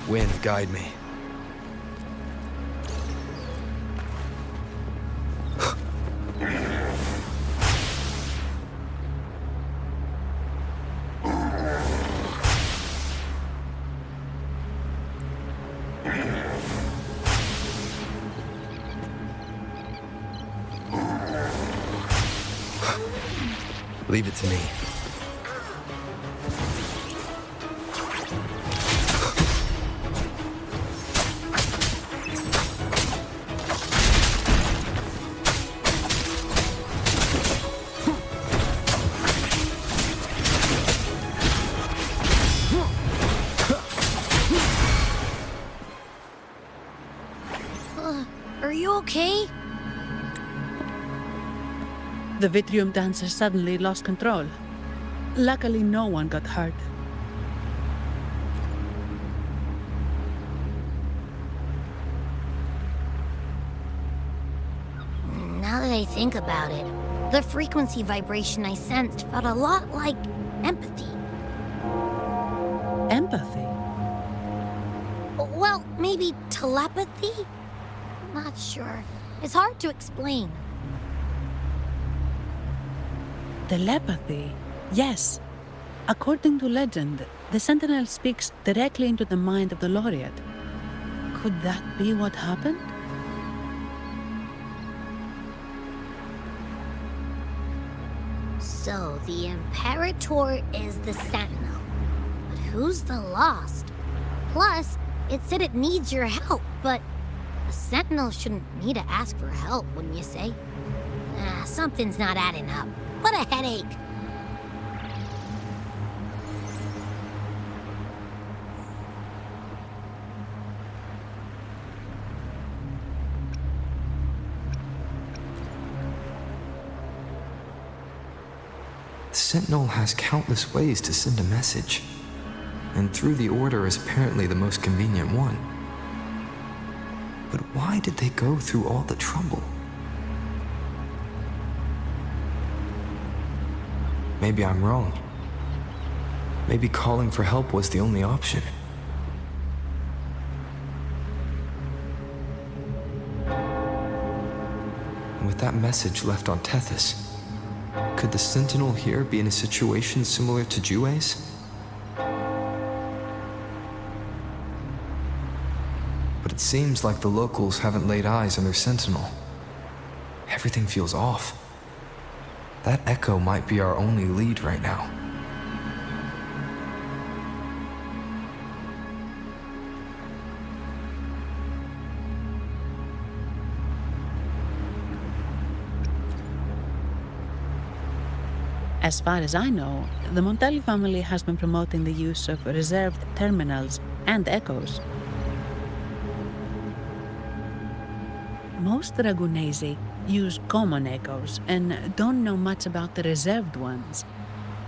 Wind, guide me. Leave it to me. Are you okay? The Vitrium dancer suddenly lost control. Luckily, no one got hurt. Now that I think about it, the frequency vibration I sensed felt a lot like empathy. Empathy? Well, maybe telepathy? Not sure. It's hard to explain. Telepathy? Yes. According to legend, the Sentinel speaks directly into the mind of the Laureate. Could that be what happened? So, the Imperator is the Sentinel. But who's the Lost? Plus, it said it needs your help, but a Sentinel shouldn't need to ask for help, wouldn't you say? Something's not adding up. What a headache. The Sentinel has countless ways to send a message, and through the Order is apparently the most convenient one. But why did they go through all the trouble? Maybe I'm wrong. Maybe calling for help was the only option. And with that message left on Tethys, could the Sentinel here be in a situation similar to Jue's? But it seems like the locals haven't laid eyes on their Sentinel. Everything feels off. That echo might be our only lead right now. As far as I know, the Montelli family has been promoting the use of reserved terminals and echoes. Most Dragonesi use common echoes and don't know much about the reserved ones.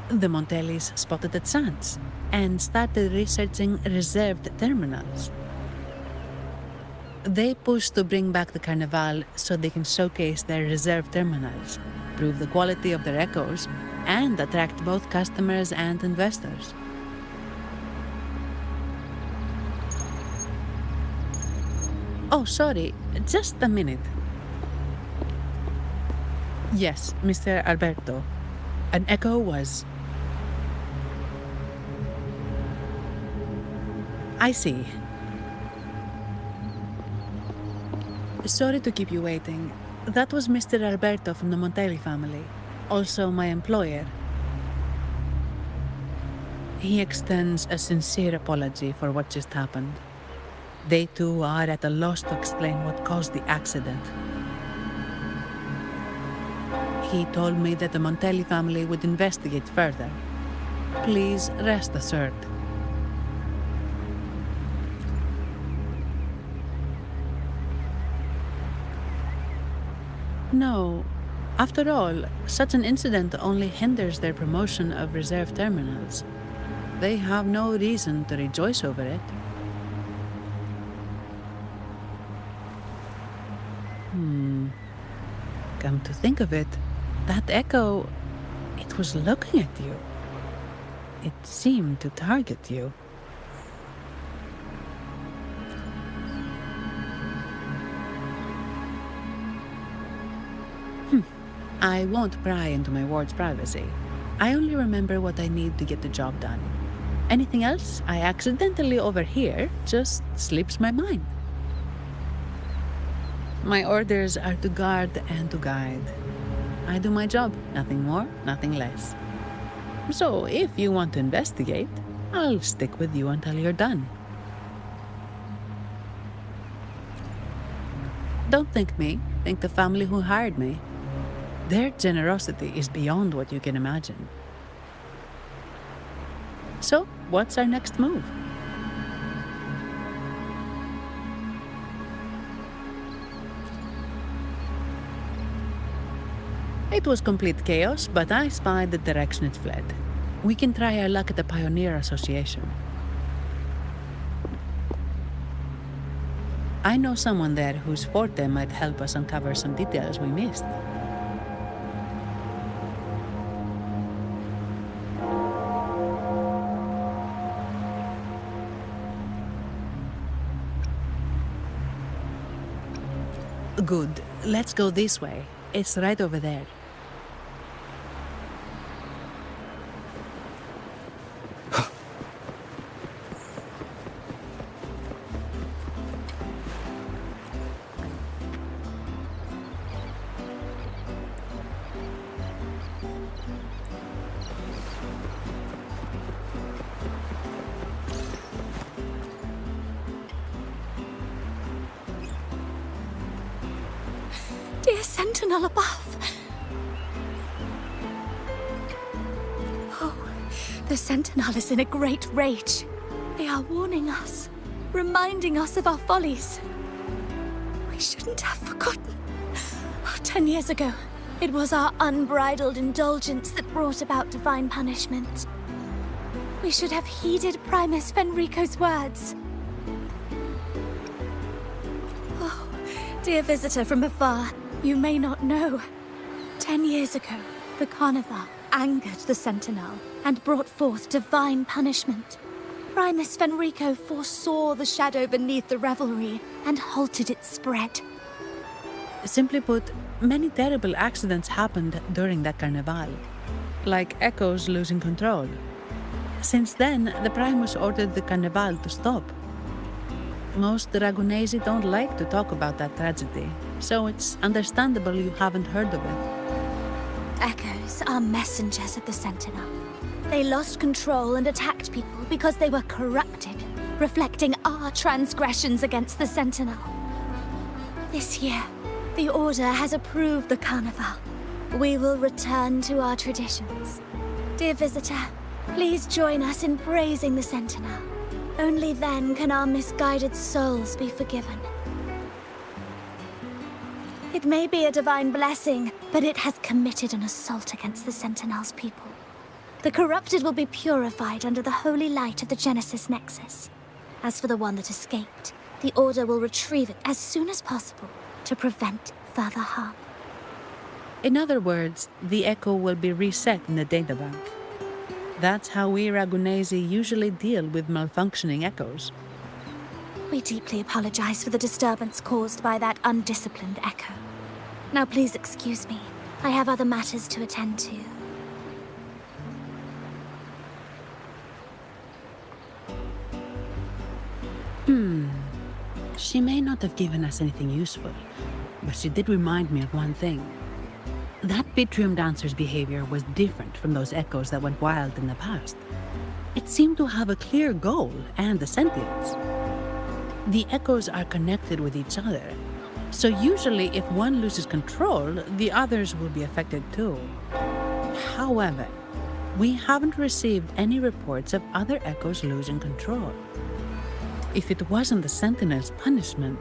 The Montellis spotted a chance and started researching reserved terminals. They push to bring back the Carnival so they can showcase their reserved terminals, prove the quality of their echoes, and attract both customers and investors. Oh, sorry, just a minute. Yes, Mr. Alberto. An echo was... I see. Sorry to keep you waiting. That was Mr. Alberto from the Montelli family, also my employer. He extends a sincere apology for what just happened. They too are at a loss to explain what caused the accident. He told me that the Montelli family would investigate further. Please rest assured. No. After all, such an incident only hinders their promotion of reserve terminals. They have no reason to rejoice over it. Come to think of it, that echo, it was looking at you. It seemed to target you. I won't pry into my ward's privacy. I only remember what I need to get the job done. Anything else I accidentally overhear just slips my mind. My orders are to guard and to guide. I do my job, nothing more, nothing less. So if you want to investigate, I'll stick with you until you're done. Don't think me, think the family who hired me. Their generosity is beyond what you can imagine. So, what's our next move? It was complete chaos, but I spied the direction it fled. We can try our luck at the Pioneer Association. I know someone there whose forte might help us uncover some details we missed. Good. Let's go this way. It's right over there. Dear Sentinel above. Oh, the Sentinel is in a great rage. They are warning us, reminding us of our follies. We shouldn't have forgotten. 10 years ago, it was our unbridled indulgence that brought about divine punishment. We should have heeded Primus Fenrico's words. Oh, dear visitor from afar, you may not know. 10 years ago, the Carnival angered the Sentinel and brought forth divine punishment. Primus Fenrico foresaw the shadow beneath the revelry and halted its spread. Simply put, many terrible accidents happened during that Carnival, like Echoes losing control. Since then, the Primus ordered the Carnival to stop. Most Dragonesi don't like to talk about that tragedy, so it's understandable you haven't heard of it. Echoes are messengers of the Sentinel. They lost control and attacked people because they were corrupted, reflecting our transgressions against the Sentinel. This year, the Order has approved the Carnival. We will return to our traditions. Dear visitor, please join us in praising the Sentinel. Only then can our misguided souls be forgiven. It may be a divine blessing, but it has committed an assault against the Sentinel's people. The corrupted will be purified under the holy light of the Genesis Nexus. As for the one that escaped, the Order will retrieve it as soon as possible to prevent further harm. In other words, the Echo will be reset in the databank. That's how we Ragunesi usually deal with malfunctioning Echoes. We deeply apologize for the disturbance caused by that undisciplined Echo. Now please excuse me. I have other matters to attend to. She may not have given us anything useful, but she did remind me of one thing. That Vitrium dancer's behavior was different from those Echoes that went wild in the past. It seemed to have a clear goal and a sentience. The Echoes are connected with each other, so usually if one loses control, the others will be affected too. However, we haven't received any reports of other Echoes losing control. If it wasn't the Sentinel's punishment,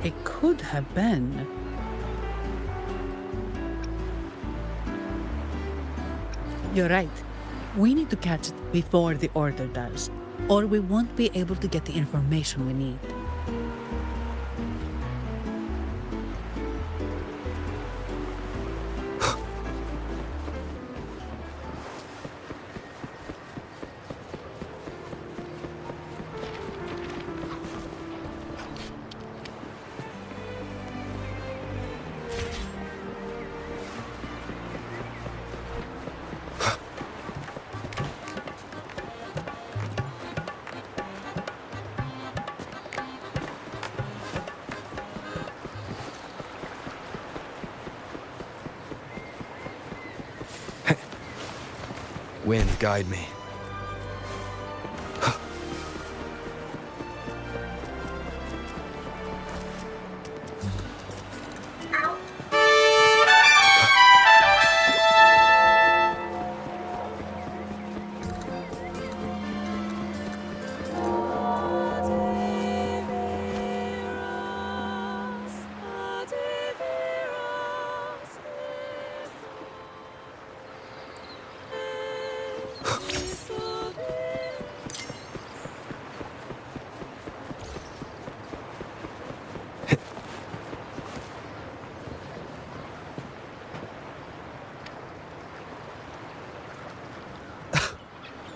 it could have been... You're right. We need to catch it before the Order does, or we won't be able to get the information we need. Wind, guide me.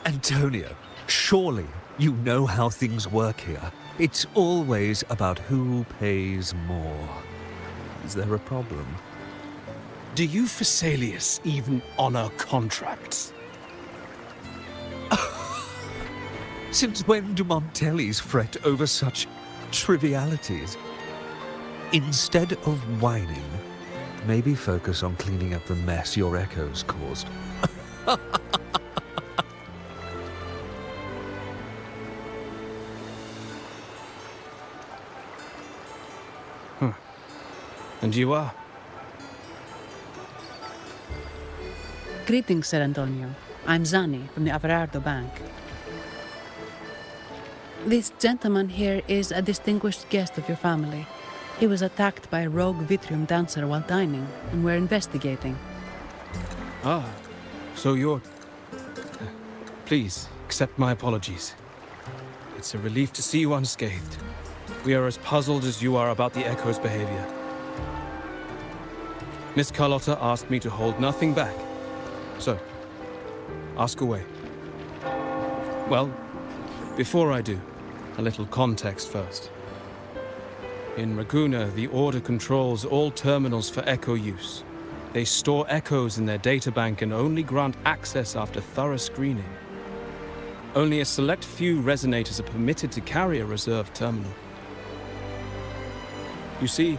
Antonio, surely you know how things work here. It's always about who pays more. Is there a problem? Do you Phasaelius even honor contracts? Since when do Montellis fret over such trivialities? Instead of whining, maybe focus on cleaning up the mess your echoes caused. And you are? Greetings, Sir Antonio. I'm Zani from the Averardo Bank. This gentleman here is a distinguished guest of your family. He was attacked by a rogue Vitrium dancer while dining, and we're investigating. Ah, so you're... Please, accept my apologies. It's a relief to see you unscathed. We are as puzzled as you are about the Echo's behavior. Miss Carlotta asked me to hold nothing back. So, ask away. Well, before I do, a little context first. In Raguna, the Order controls all terminals for Echo use. They store echoes in their databank and only grant access after thorough screening. Only a select few resonators are permitted to carry a reserved terminal. You see,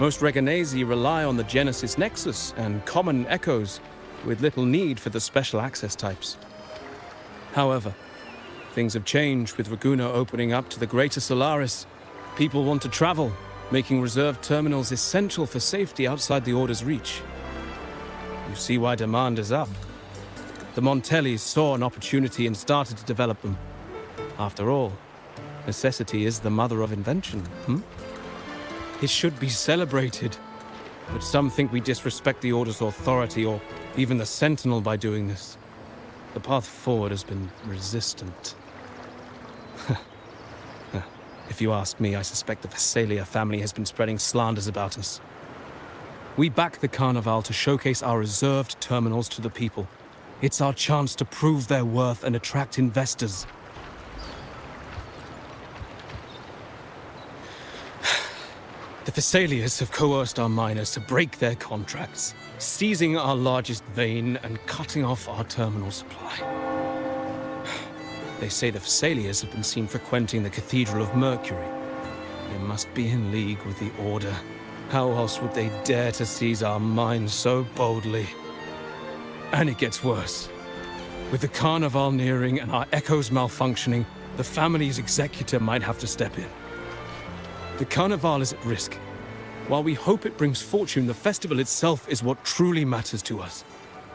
most Reganesi rely on the Genesis Nexus and common echoes, with little need for the special access types. However, things have changed with Raguna opening up to the greater Solaris. People want to travel, making reserved terminals essential for safety outside the Order's reach. You see why demand is up. The Montellis saw an opportunity and started to develop them. After all, necessity is the mother of invention, It should be celebrated, but some think we disrespect the Order's authority or even the Sentinel by doing this. The path forward has been resistant. If you ask me, I suspect the Phasaelia family has been spreading slanders about us. We back the Carnival to showcase our reserved terminals to the people. It's our chance to prove their worth and attract investors. The Phasaelias have coerced our miners to break their contracts, seizing our largest vein and cutting off our terminal supply. They say the Phasaelias have been seen frequenting the Cathedral of Mercury. They must be in league with the Order. How else would they dare to seize our mines so boldly? And it gets worse. With the Carnival nearing and our echoes malfunctioning, the family's executor might have to step in. The Carnival is at risk. While we hope it brings fortune, the festival itself is what truly matters to us,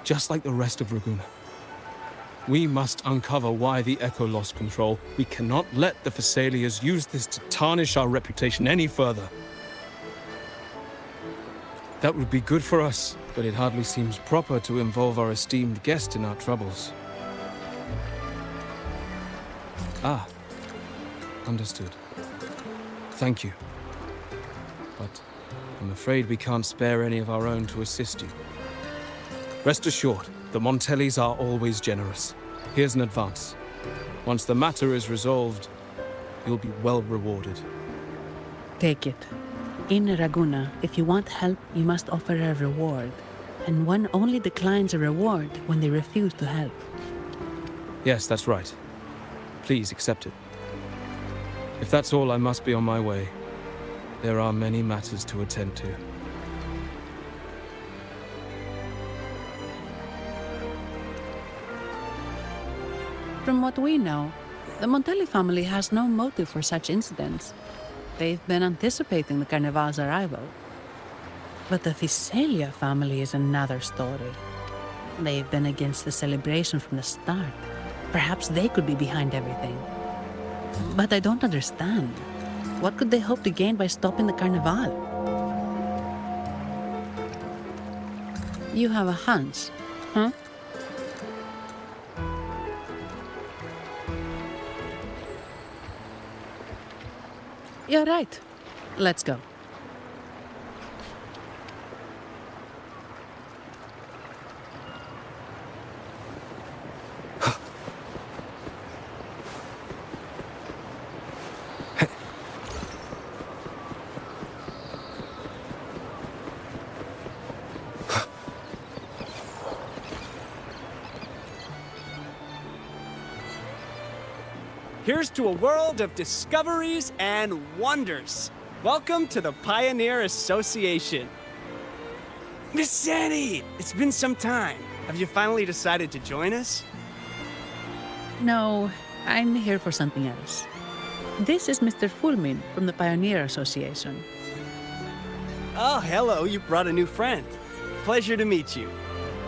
just like the rest of Raguna. We must uncover why the Echo lost control. We cannot let the Phasaelias use this to tarnish our reputation any further. That would be good for us, but it hardly seems proper to involve our esteemed guest in our troubles. Ah, understood. Thank you. But I'm afraid we can't spare any of our own to assist you. Rest assured, the Montellis are always generous. Here's an advance. Once the matter is resolved, you'll be well rewarded. Take it. In Raguna, if you want help, you must offer a reward. And one only declines a reward when they refuse to help. Yes, that's right. Please accept it. If that's all, I must be on my way. There are many matters to attend to. From what we know, the Montelli family has no motive for such incidents. They've been anticipating the Carnival's arrival. But the Visalia family is another story. They've been against the celebration from the start. Perhaps they could be behind everything. But I don't understand. What could they hope to gain by stopping the Carnival? You have a hunch, huh? You're right. Let's go. Here's to a world of discoveries and wonders. Welcome to the Pioneer Association. Miss Sandy, it's been some time. Have you finally decided to join us? No, I'm here for something else. This is Mr. Fulmin from the Pioneer Association. Oh, hello, you brought a new friend. Pleasure to meet you.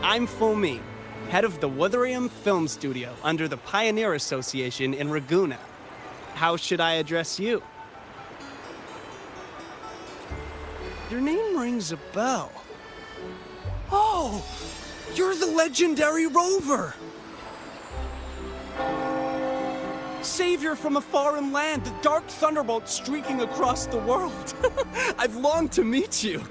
I'm Fulmin, head of the Wuthering Film Studio under the Pioneer Association in Ragusa. How should I address you? Your name rings a bell. Oh, you're the legendary Rover! Savior from a foreign land, the dark thunderbolt streaking across the world. I've longed to meet you.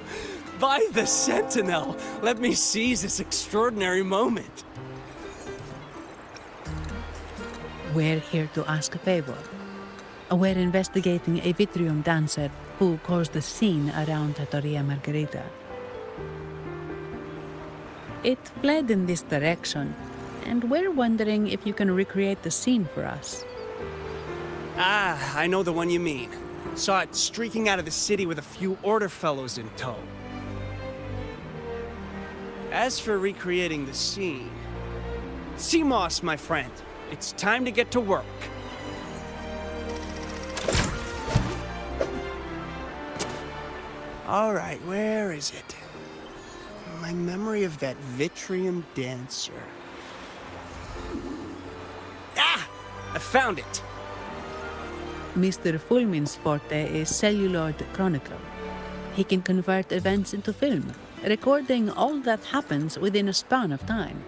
By the Sentinel, let me seize this extraordinary moment. We're here to ask a favor. We're investigating a Vitrium dancer who caused a scene around Trattoria Margherita. It fled in this direction, and we're wondering if you can recreate the scene for us. Ah, I know the one you mean. Saw it streaking out of the city with a few order fellows in tow. As for recreating the scene... Seamoss, my friend, it's time to get to work. All right, where is it? My memory of that Vitrium dancer. Ah! I found it! Mr. Fulmin's forte is celluloid chronicle. He can convert events into film, recording all that happens within a span of time.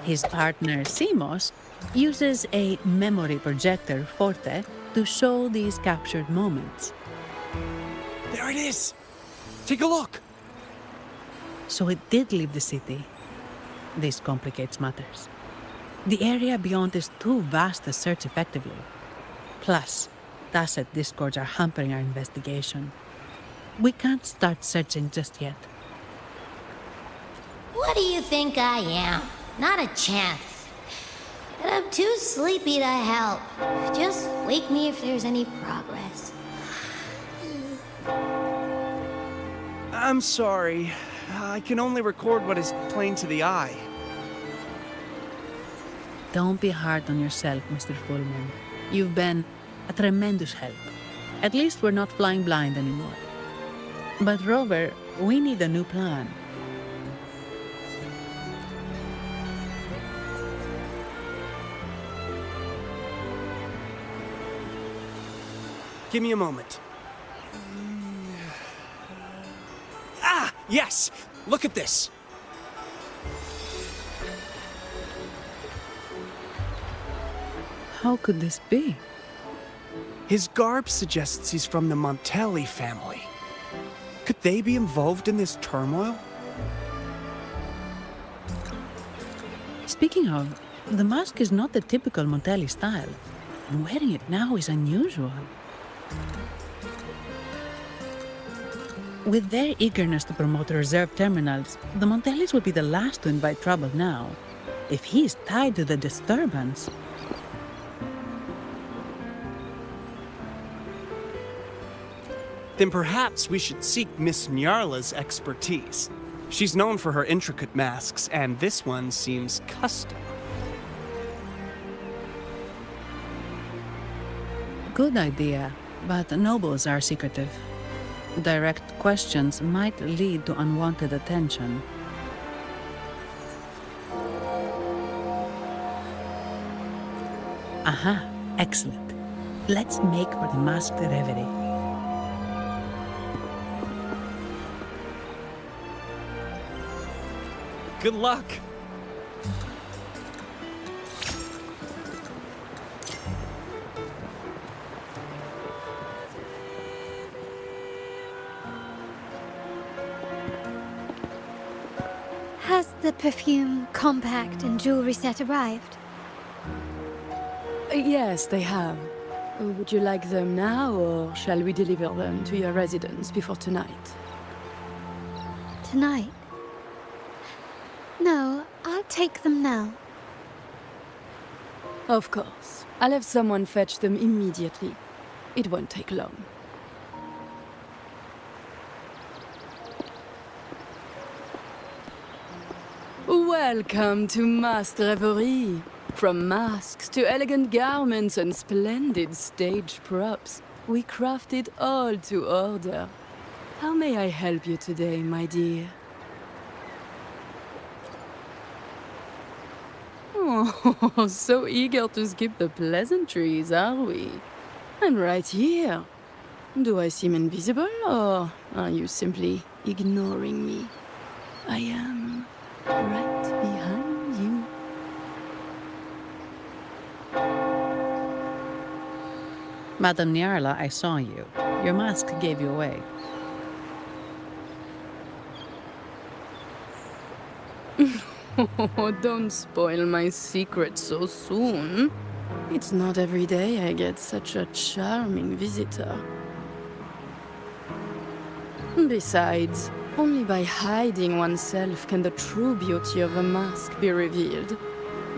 His partner, Seamoss, uses a memory projector forte to show these captured moments. There it is! Take a look! So it did leave the city. This complicates matters. The area beyond is too vast to search effectively. Plus, tacet discords are hampering our investigation. We can't start searching just yet. What do you think I am? Not a chance. And I'm too sleepy to help. Just wake me if there's any progress. I'm sorry. I can only record what is plain to the eye. Don't be hard on yourself, Mr. Fulmin. You've been a tremendous help. At least we're not flying blind anymore. But Rover, we need a new plan. Give me a moment. Ah, yes! Look at this! How could this be? His garb suggests he's from the Montelli family. Could they be involved in this turmoil? Speaking of, the mask is not the typical Montelli style, and wearing it now is unusual. With their eagerness to promote reserve terminals, the Montellis would be the last to invite trouble now. If he's tied to the disturbance... Then perhaps we should seek Miss Nyarla's expertise. She's known for her intricate masks, and this one seems custom. Good idea, but nobles are secretive. Direct questions might lead to unwanted attention. Aha, excellent. Let's make for the masked reverie. Good luck! Has the perfume, compact, and jewelry set arrived? Yes, they have. Would you like them now, or shall we deliver them to your residence before tonight? Tonight? No, I'll take them now. Of course. I'll have someone fetch them immediately. It won't take long. Welcome to Masked Reverie. From masks to elegant garments and splendid stage props, we craft it all to order. How may I help you today, my dear? Oh, so eager to skip the pleasantries, are we? I'm right here. Do I seem invisible, or are you simply ignoring me? I am right behind you. Madame Nyarla, I saw you. Your mask gave you away. Oh, don't spoil my secret so soon. It's not every day I get such a charming visitor. Besides, only by hiding oneself can the true beauty of a mask be revealed.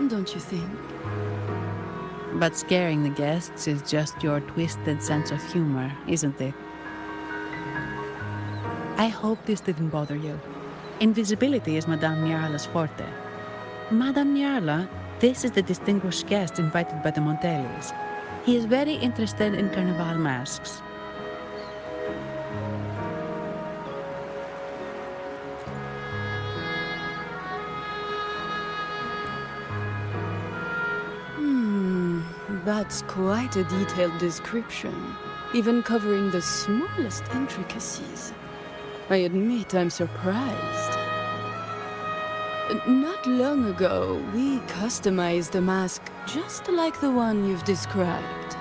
Don't you think? But scaring the guests is just your twisted sense of humor, isn't it? I hope this didn't bother you. Invisibility is Madame Nyarla's forte. Madame Nyarla, this is the distinguished guest invited by the Montelis. He is very interested in carnival masks. That's quite a detailed description, even covering the smallest intricacies. I admit I'm surprised. Not long ago, we customized a mask just like the one you've described.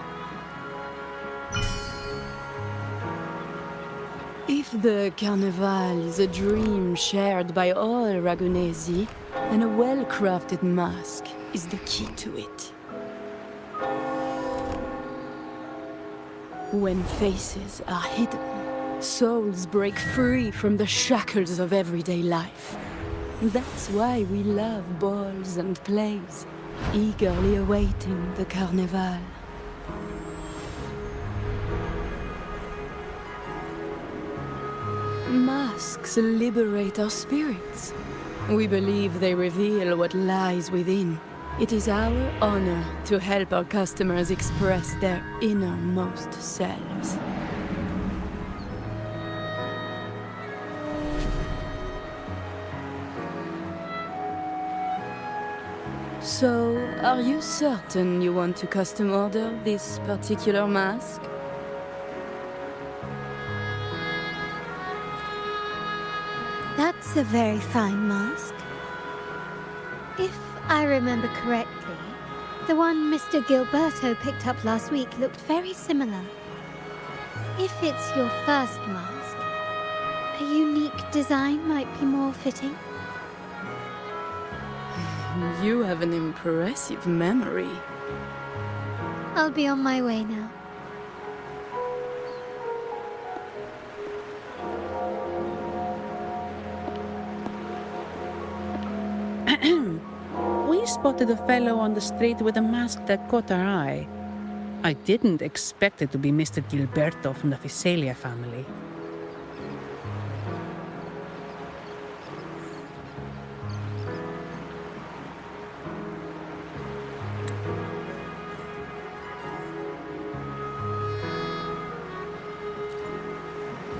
If the Carnival is a dream shared by all Aragonesi, then a well-crafted mask is the key to it. When faces are hidden, souls break free from the shackles of everyday life. That's why we love balls and plays, eagerly awaiting the Carnival. Masks liberate our spirits. We believe they reveal what lies within. It is our honor to help our customers express their innermost selves. So, are you certain you want to custom order this particular mask? That's a very fine mask. If I remember correctly, the one Mr. Gilberto picked up last week looked very similar. If it's your first mask, a unique design might be more fitting. You have an impressive memory. I'll be on my way now. We spotted a fellow on the street with a mask that caught our eye. I didn't expect it to be Mr. Gilberto from the Visalia family.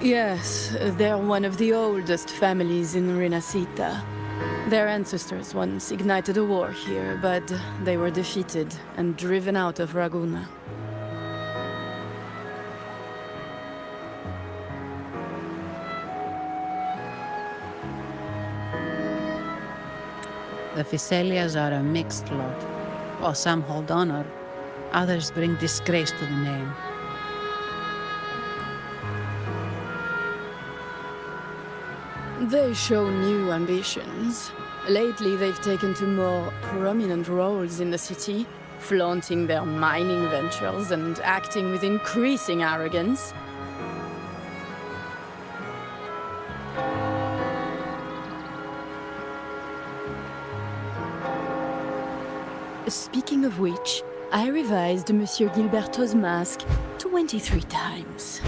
Yes, they're one of the oldest families in Renacita. Their ancestors once ignited a war here, but they were defeated and driven out of Raguna. The Phycelias are a mixed lot. While some hold honor, others bring disgrace to the name. They show new ambitions. Lately, they've taken to more prominent roles in the city, flaunting their mining ventures and acting with increasing arrogance. Speaking of which, I revised Monsieur Gilberto's mask 23 times.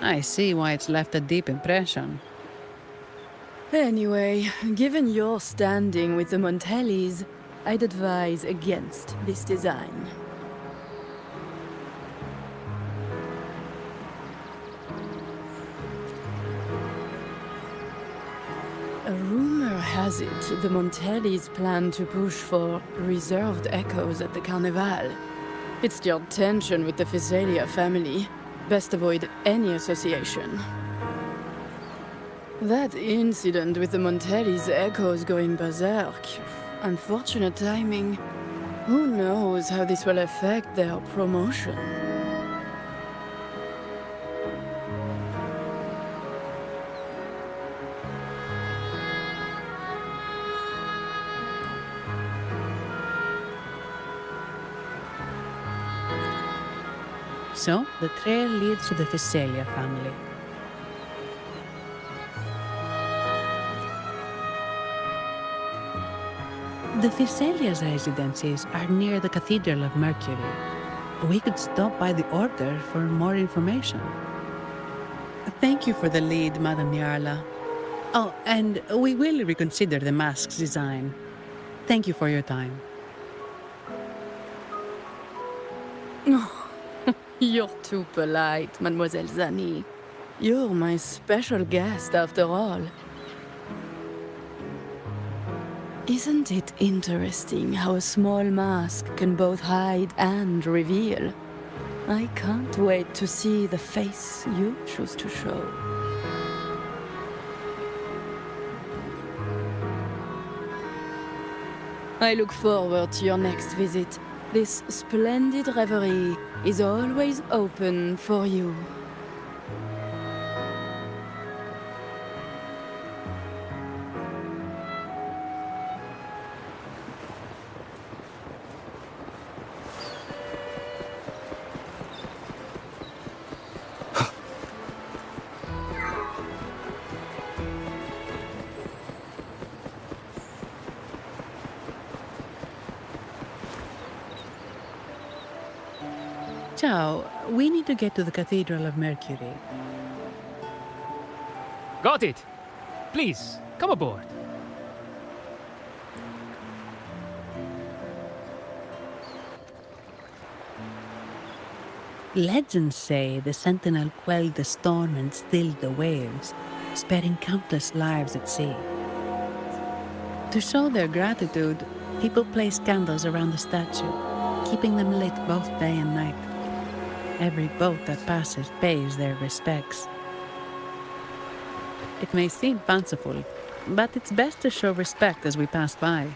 I see why it's left a deep impression. Anyway, given your standing with the Montellis, I'd advise against this design. A rumor has it the Montellis plan to push for reserved echoes at the Carnival. It's stirred tension with the Physalia family. Best avoid any association. That incident with the Montellis' echoes going berserk. Unfortunate timing. Who knows how this will affect their promotion? So, the trail leads to the Physalia family. The Physalia's residences are near the Cathedral of Mercury. We could stop by the Order for more information. Thank you for the lead, Madame Yarla. Oh, and we will reconsider the mask's design. Thank you for your time. You're too polite, Mademoiselle Zani. You're my special guest, after all. Isn't it interesting how a small mask can both hide and reveal? I can't wait to see the face you choose to show. I look forward to your next visit. This splendid reverie is always open for you. Ciao, we need to get to the Cathedral of Mercury. Got it. Please, come aboard. Legends say the Sentinel quelled the storm and stilled the waves, sparing countless lives at sea. To show their gratitude, people place candles around the statue, keeping them lit both day and night. Every boat that passes pays their respects. It may seem fanciful, but it's best to show respect as we pass by.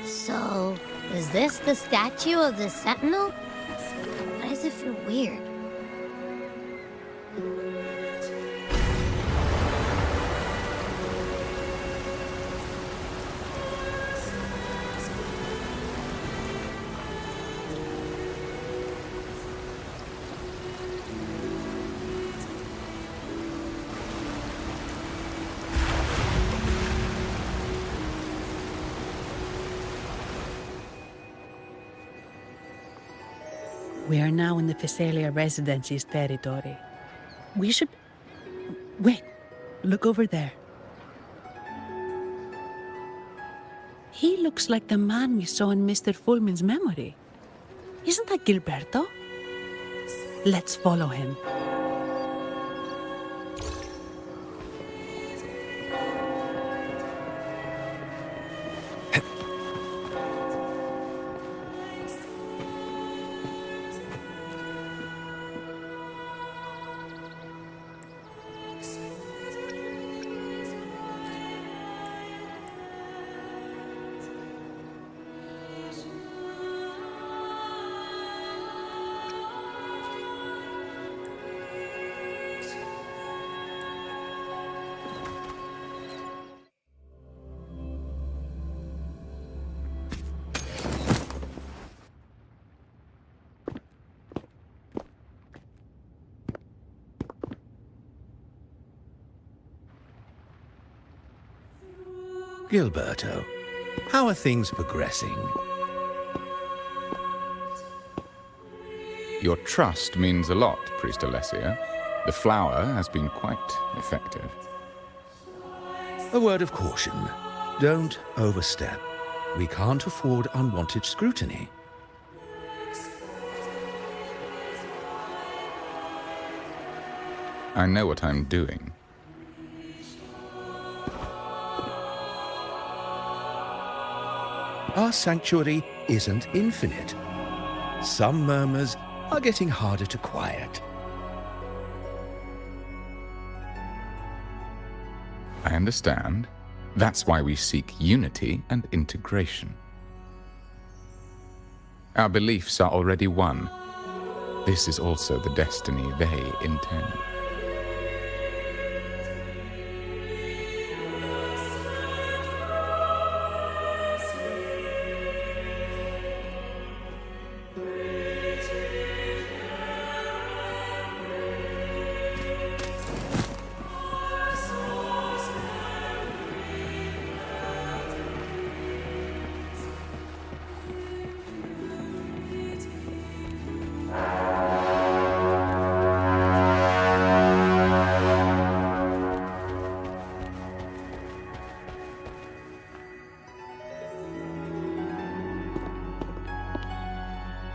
So, is this the statue of the Sentinel? Why does it feel weird? We are now in the Physalia Residency's territory. We should... Wait, look over there. He looks like the man we saw in Mr. Fulmin's memory. Isn't that Gilberto? Let's follow him. Gilberto, how are things progressing? Your trust means a lot, Priest Alessio. The flower has been quite effective. A word of caution. Don't overstep. We can't afford unwanted scrutiny. I know what I'm doing. Our sanctuary isn't infinite. Some murmurs are getting harder to quiet. I understand. That's why we seek unity and integration. Our beliefs are already one. This is also the destiny they intend.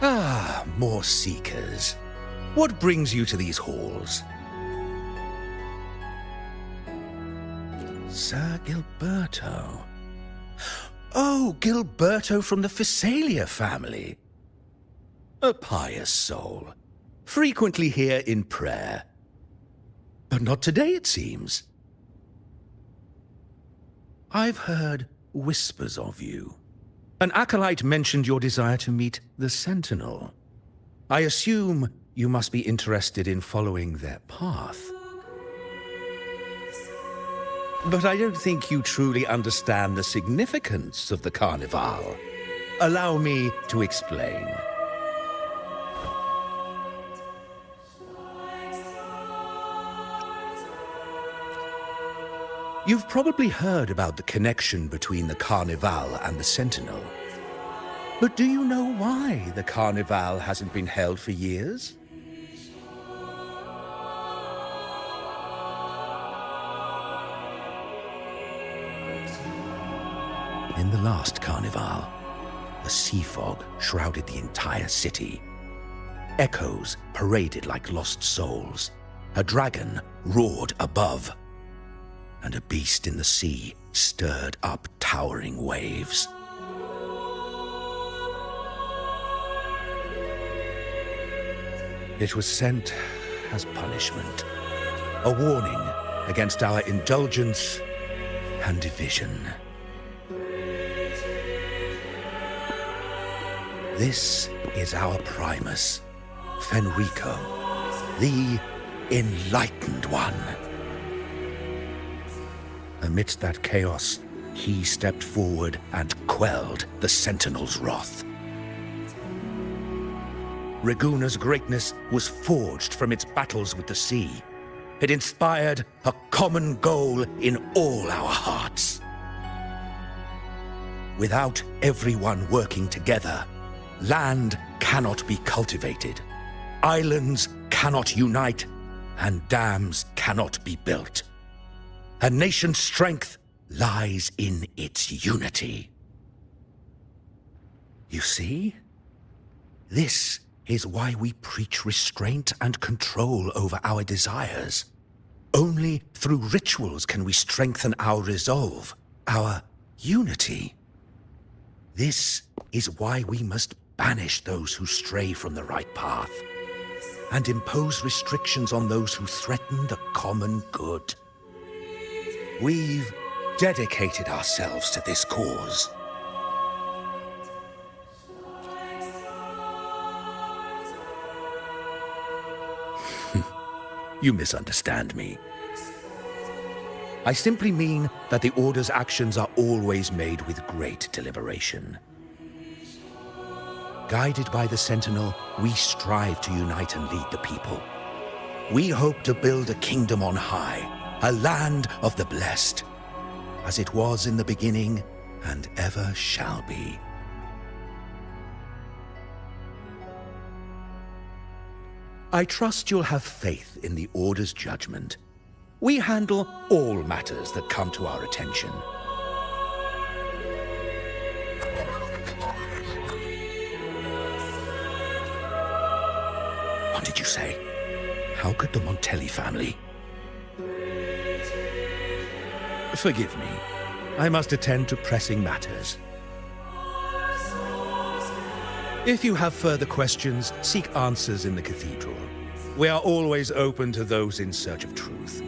Ah, more seekers. What brings you to these halls? Sir Gilberto. Oh, Gilberto from the Physalia family. A pious soul. Frequently here in prayer. But not today, it seems. I've heard whispers of you. An acolyte mentioned your desire to meet the Sentinel. I assume you must be interested in following their path. But I don't think you truly understand the significance of the Carnival. Allow me to explain. You've probably heard about the connection between the Carnival and the Sentinel. But do you know why the Carnival hasn't been held for years? In the last Carnival, a sea fog shrouded the entire city. Echoes paraded like lost souls. A dragon roared above. And a beast in the sea stirred up towering waves. It was sent as punishment, a warning against our indulgence and division. This is our Primus, Fenrico, the Enlightened One. Amidst that chaos, he stepped forward and quelled the Sentinel's wrath. Raguna's greatness was forged from its battles with the sea. It inspired a common goal in all our hearts. Without everyone working together, land cannot be cultivated, islands cannot unite, and dams cannot be built. A nation's strength lies in its unity. You see? This is why we preach restraint and control over our desires. Only through rituals can we strengthen our resolve, our unity. This is why we must banish those who stray from the right path, and impose restrictions on those who threaten the common good. We've dedicated ourselves to this cause. You misunderstand me. I simply mean that the Order's actions are always made with great deliberation. Guided by the Sentinel, we strive to unite and lead the people. We hope to build a kingdom on high, a land of the blessed, as it was in the beginning and ever shall be. I trust you'll have faith in the Order's judgment. We handle all matters that come to our attention. What did you say? How could the Montelli family? Forgive me. I must attend to pressing matters. If you have further questions, seek answers in the cathedral. We are always open to those in search of truth.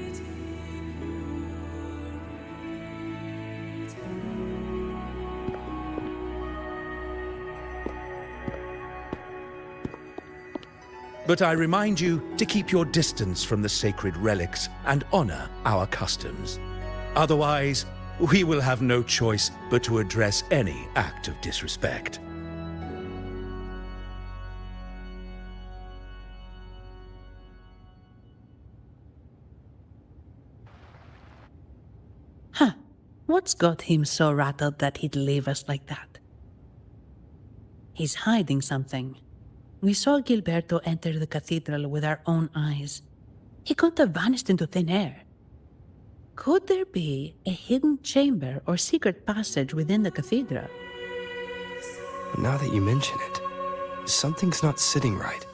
But I remind you to keep your distance from the sacred relics and honor our customs. Otherwise, we will have no choice but to address any act of disrespect. What's got him so rattled that he'd leave us like that? He's hiding something. We saw Gilberto enter the cathedral with our own eyes. He couldn't have vanished into thin air. Could there be a hidden chamber or secret passage within the cathedral? But now that you mention it, something's not sitting right.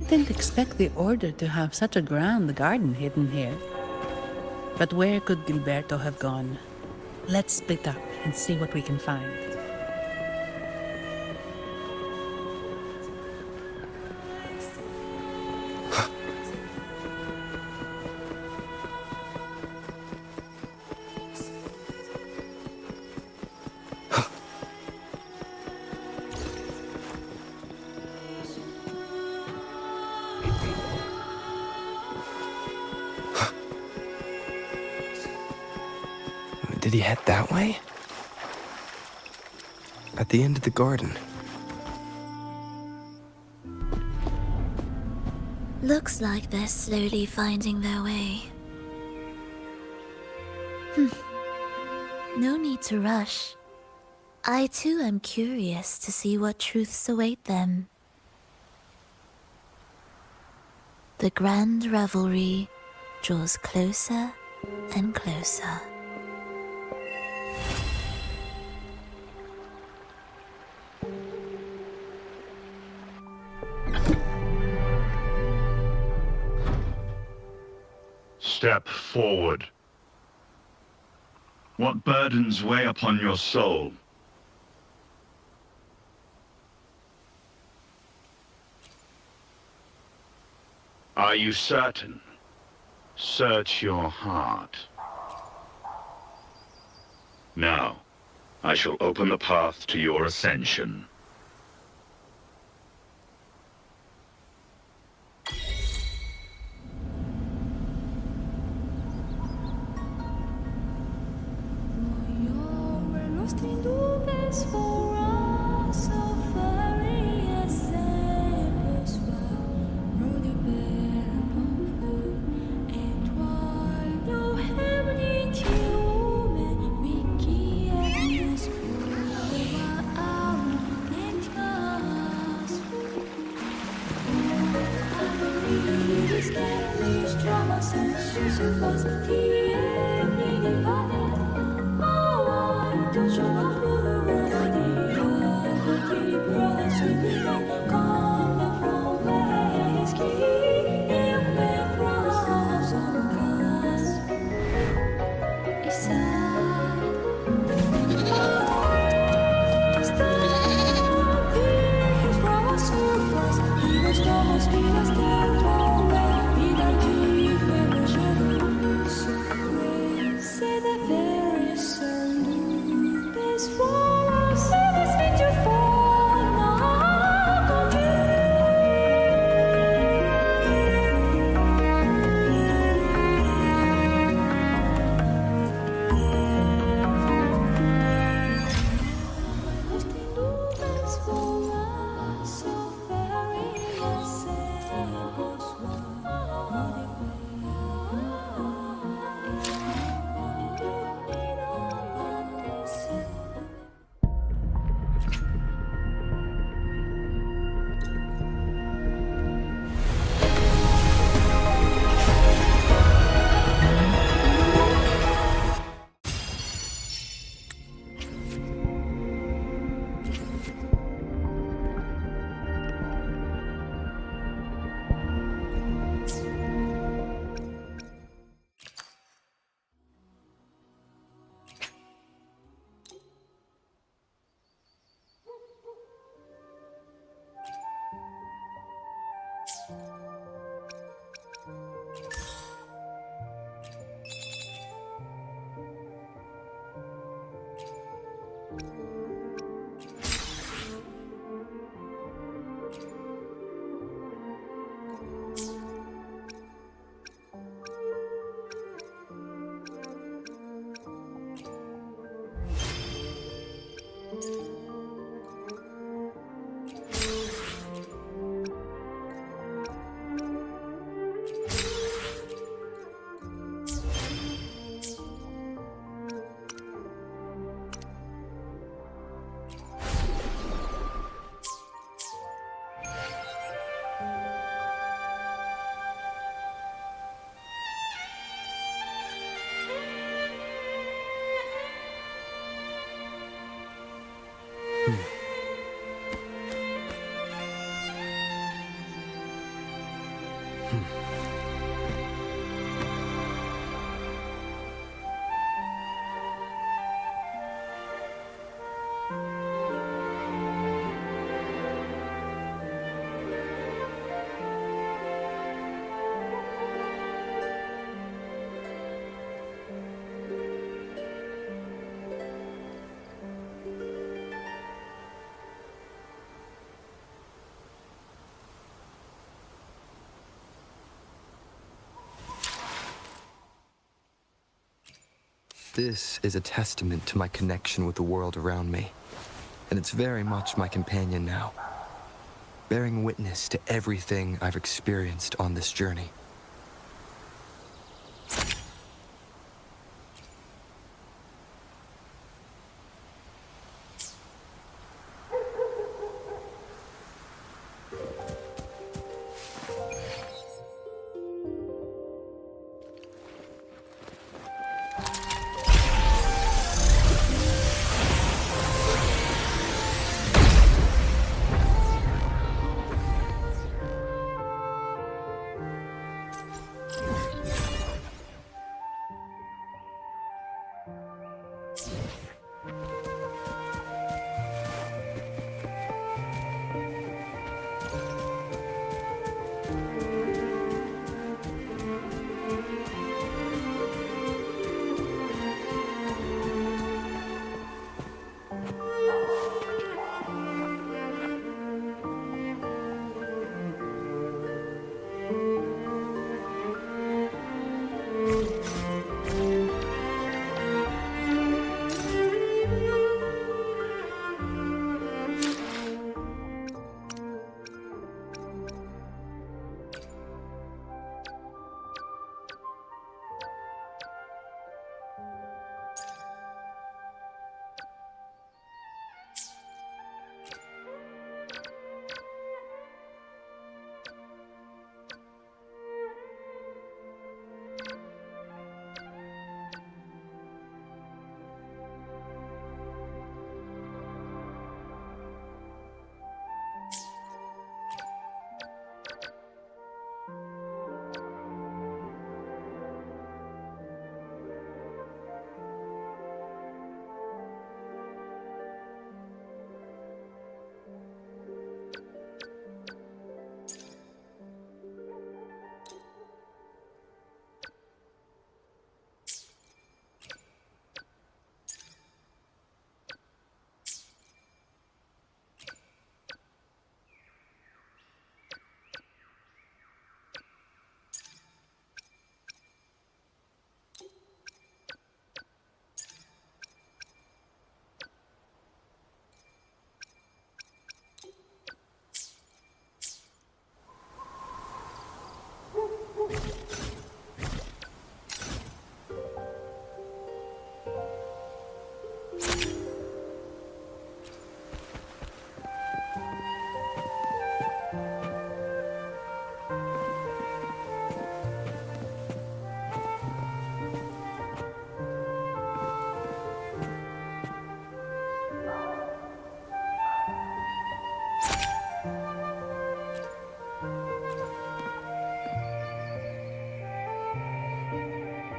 didn't expect the Order to have such a grand garden hidden here. But where could Gilberto have gone? Let's split up and see what we can find. Did he head that way? At the end of the garden. Looks like they're slowly finding their way. No need to rush. I too am curious to see what truths await them. The grand revelry draws closer and closer. Step forward. What burdens weigh upon your soul? Are you certain? Search your heart. Now, I shall open the path to your ascension. Say that there is a new best This is a testament to my connection with the world around me, and it's very much my companion now, bearing witness to everything I've experienced on this journey.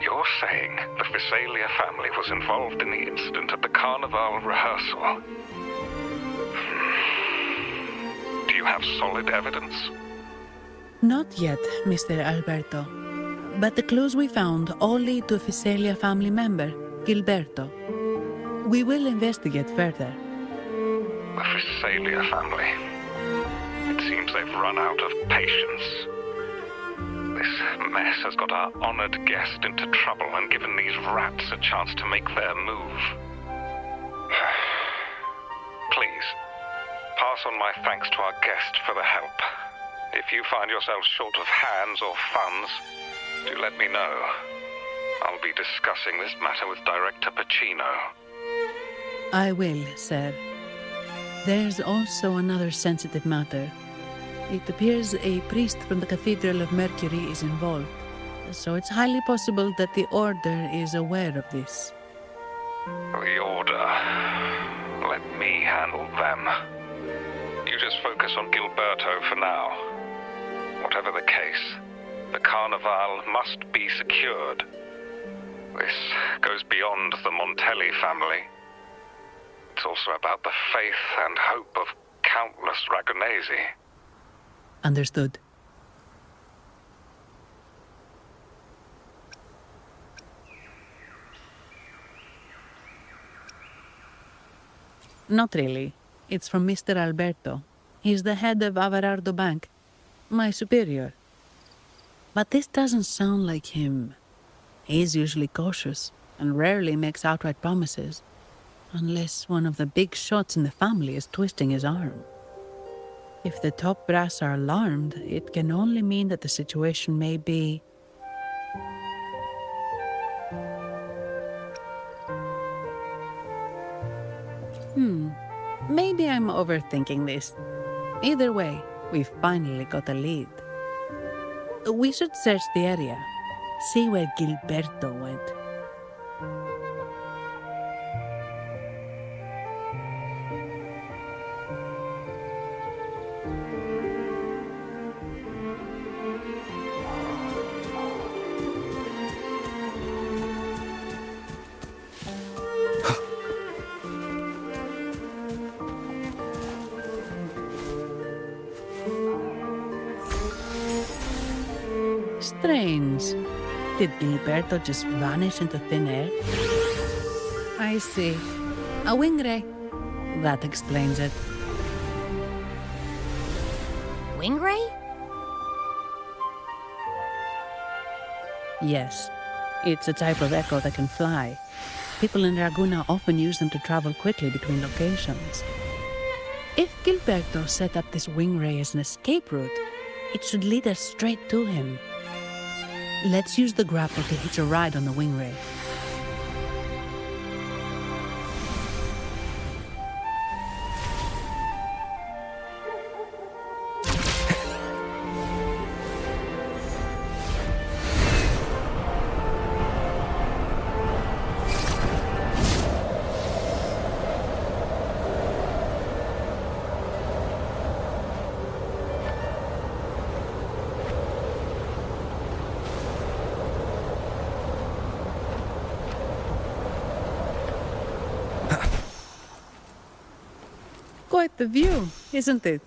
You're saying the Visalia family was involved in the incident at the Carnival rehearsal? Do you have solid evidence? Not yet, Mr. Alberto. But the clues we found all lead to a Visalia family member, Gilberto. We will investigate further. The Visalia family. It seems they've run out of patience. This mess has got our honored guest into trouble and given these rats a chance to make their move. Please, pass on my thanks to our guest for the help. If you find yourself short of hands or funds, do let me know. I'll be discussing this matter with Director Pacino. I will, sir. There's also another sensitive matter. It appears a priest from the Cathedral of Mercury is involved, so it's highly possible that the Order is aware of this. The Order. Let me handle them. You just focus on Gilberto for now. Whatever the case, the Carnival must be secured. This goes beyond the Montelli family. It's also about the faith and hope of countless Ragonesi. Understood. Not really. It's from Mr. Alberto. He's the head of Averardo Bank, my superior. But this doesn't sound like him. He's usually cautious, and rarely makes outright promises, unless one of the big shots in the family is twisting his arm. If the top brass are alarmed, it can only mean that the situation may be... Maybe I'm overthinking this. Either way, we've finally got a lead. We should search the area, see where Gilberto went. Strange. Did Gilberto just vanish into thin air? I see. A wing ray. That explains it. Wing ray? Yes. It's a type of echo that can fly. People in Raguna often use them to travel quickly between locations. If Gilberto set up this wing ray as an escape route, it should lead us straight to him. Let's use the grapple to hitch a ride on the wing ray. Quite the view, isn't it?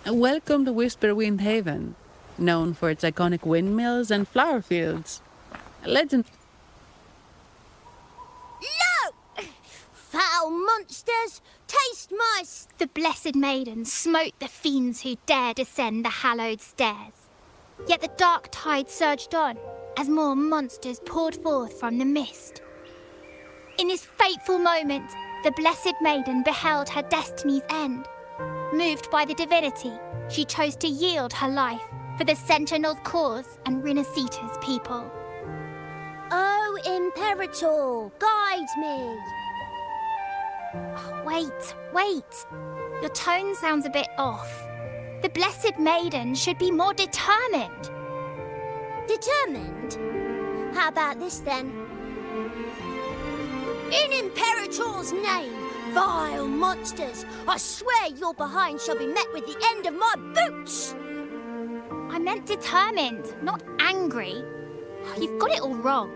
Welcome to Whisperwind Haven, known for its iconic windmills and flower fields. Legend... No! Foul monsters, taste my... The Blessed Maiden smote the fiends who dare descend the hallowed stairs. Yet the dark tide surged on, as more monsters poured forth from the mist. In this fateful moment, the Blessed Maiden beheld her destiny's end. Moved by the divinity, she chose to yield her life for the Sentinel's cause and Rinasita's people. Oh, Imperator, guide me! Wait. Your tone sounds a bit off. The Blessed Maiden should be more determined. Determined? How about this then? In Imperator's name, vile monsters, I swear your behind shall be met with the end of my boots! I meant determined, not angry. You've got it all wrong.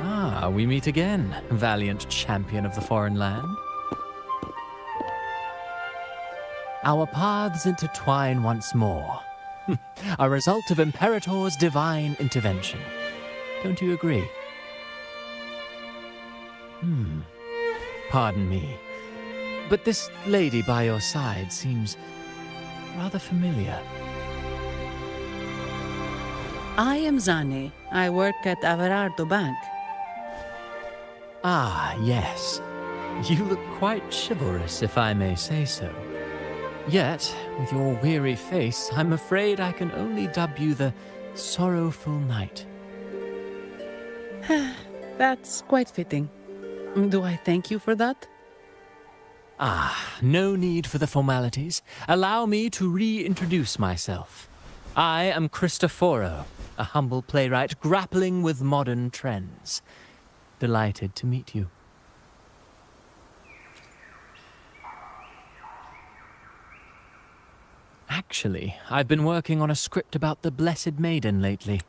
Ah, we meet again, valiant champion of the foreign land. Our paths intertwine once more. A result of Imperator's divine intervention. Don't you agree? Pardon me, but this lady by your side seems rather familiar. I am Zani. I work at Averardo Bank. Ah, yes. You look quite chivalrous, if I may say so. Yet, with your weary face, I'm afraid I can only dub you the Sorrowful Knight. That's quite fitting. Do I thank you for that? Ah, no need for the formalities. Allow me to reintroduce myself. I am Cristoforo, a humble playwright grappling with modern trends. Delighted to meet you. Actually, I've been working on a script about the Blessed Maiden lately.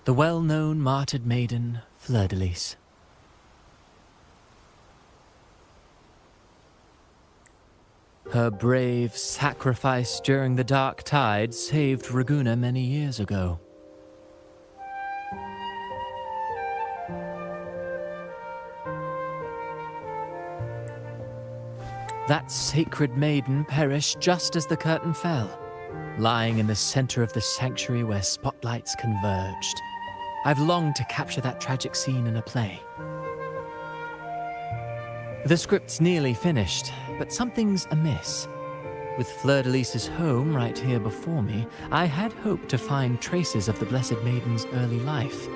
The well-known martyred maiden, Fleur-de-Lis. Her brave sacrifice during the dark tide saved Raguna many years ago. That sacred maiden perished just as the curtain fell, lying in the center of the sanctuary where spotlights converged. I've longed to capture that tragic scene in a play. The script's nearly finished, but something's amiss. With Fleur-de-Lis's home right here before me, I had hoped to find traces of the Blessed Maiden's early life.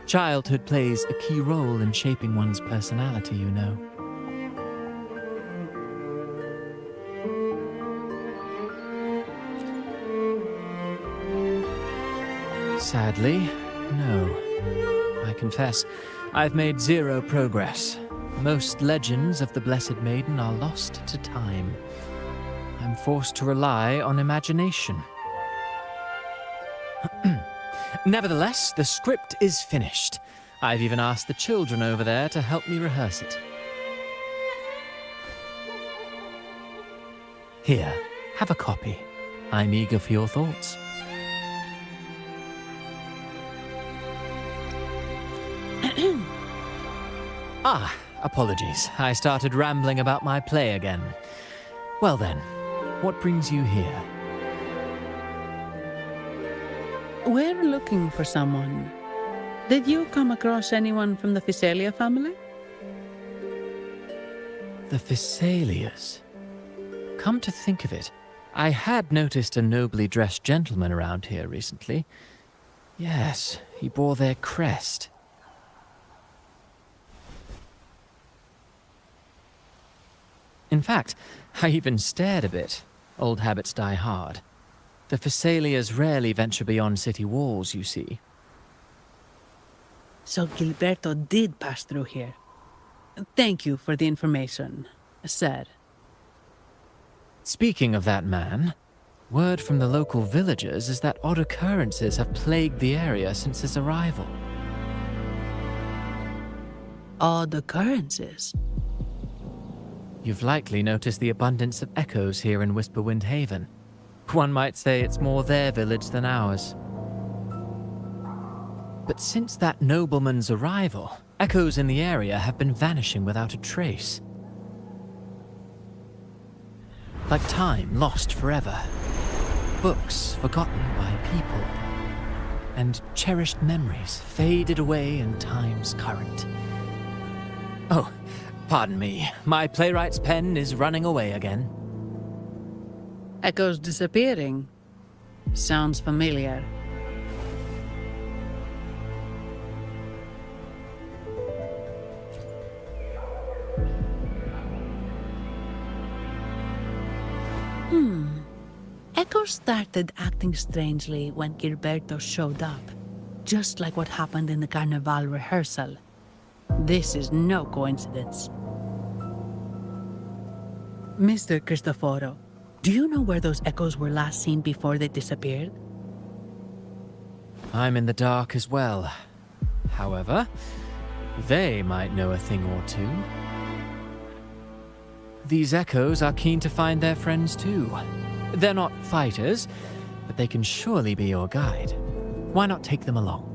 Childhood plays a key role in shaping one's personality, you know. Sadly, no. I confess, I've made zero progress. Most legends of the Blessed Maiden are lost to time. I'm forced to rely on imagination. Nevertheless, the script is finished. I've even asked the children over there to help me rehearse it. Here, have a copy. I'm eager for your thoughts. Apologies. I started rambling about my play again. Well then, what brings you here? We're looking for someone. Did you come across anyone from the Physalia family? The Physalias. Come to think of it, I had noticed a nobly dressed gentleman around here recently. Yes, he bore their crest. In fact, I even stared a bit. Old habits die hard. The Physalias rarely venture beyond city walls, you see. So Gilberto did pass through here. Thank you for the information, sir. Speaking of that man, word from the local villagers is that odd occurrences have plagued the area since his arrival. Odd occurrences? You've likely noticed the abundance of echoes here in Whisperwind Haven. One might say it's more their village than ours. But since that nobleman's arrival, echoes in the area have been vanishing without a trace. Like time lost forever. Books forgotten by people. And cherished memories faded away in time's current. Oh, pardon me. My playwright's pen is running away again. Echoes disappearing. Sounds familiar. Echoes started acting strangely when Gilberto showed up, just like what happened in the Carnival rehearsal. This is no coincidence. Mr. Cristoforo, do you know where those echoes were last seen before they disappeared? I'm in the dark as well. However, they might know a thing or two. These echoes are keen to find their friends too. They're not fighters, but they can surely be your guide. Why not take them along?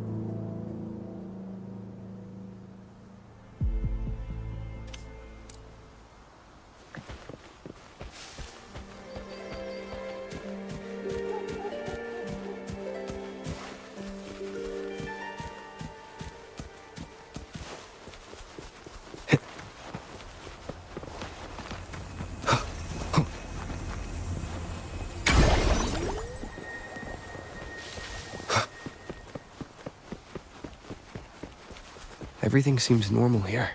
Everything seems normal here.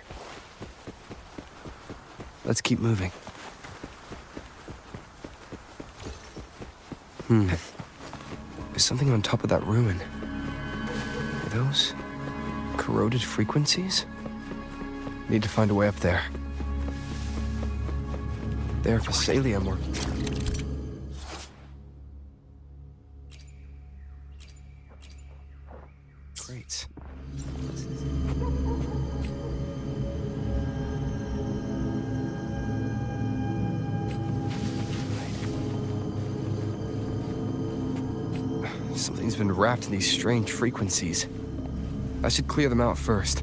Let's keep moving. There's something on top of that ruin. Are those corroded frequencies? Need to find a way up there. They're Physalia more. Great. Something's been wrapped in these strange frequencies. I should clear them out first.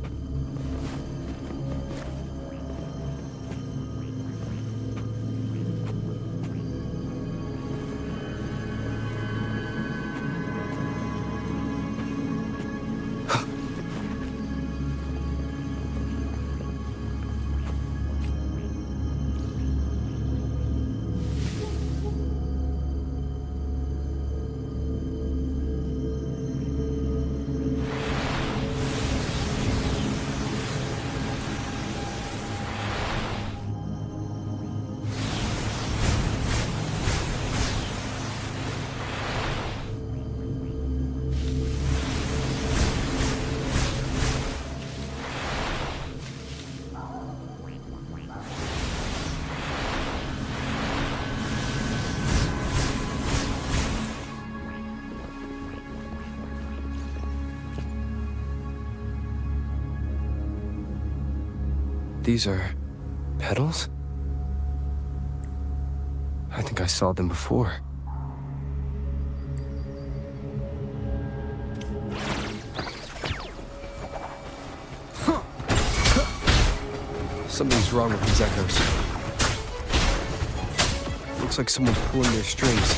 These are petals? I think I saw them before. Something's wrong with these echoes. Looks like someone's pulling their strings,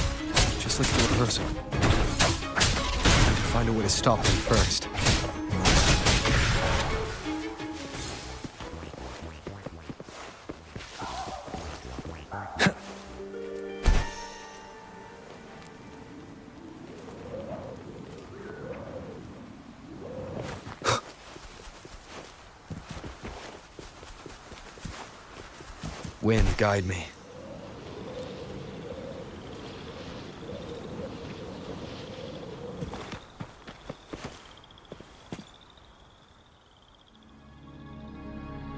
just like the rehearsal. I need to find a way to stop them first. Wind, guide me.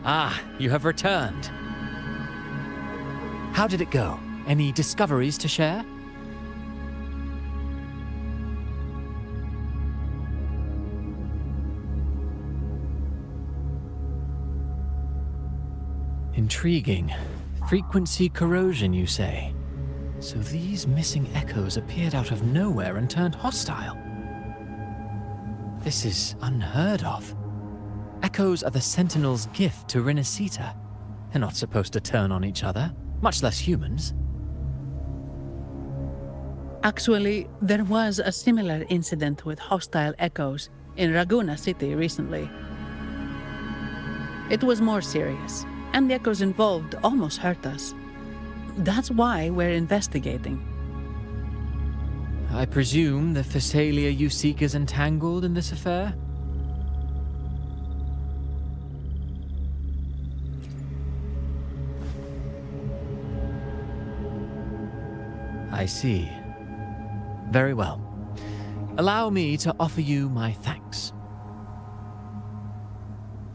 Ah, you have returned. How did it go? Any discoveries to share? Intriguing. Frequency corrosion, you say? So these missing echoes appeared out of nowhere and turned hostile. This is unheard of. Echoes are the Sentinel's gift to Renacita. They're not supposed to turn on each other, much less humans. Actually, there was a similar incident with hostile echoes in Raguna City recently. It was more serious, and the echoes involved almost hurt us. That's why we're investigating. I presume the Phasalia you seek is entangled in this affair? I see. Very well. Allow me to offer you my thanks.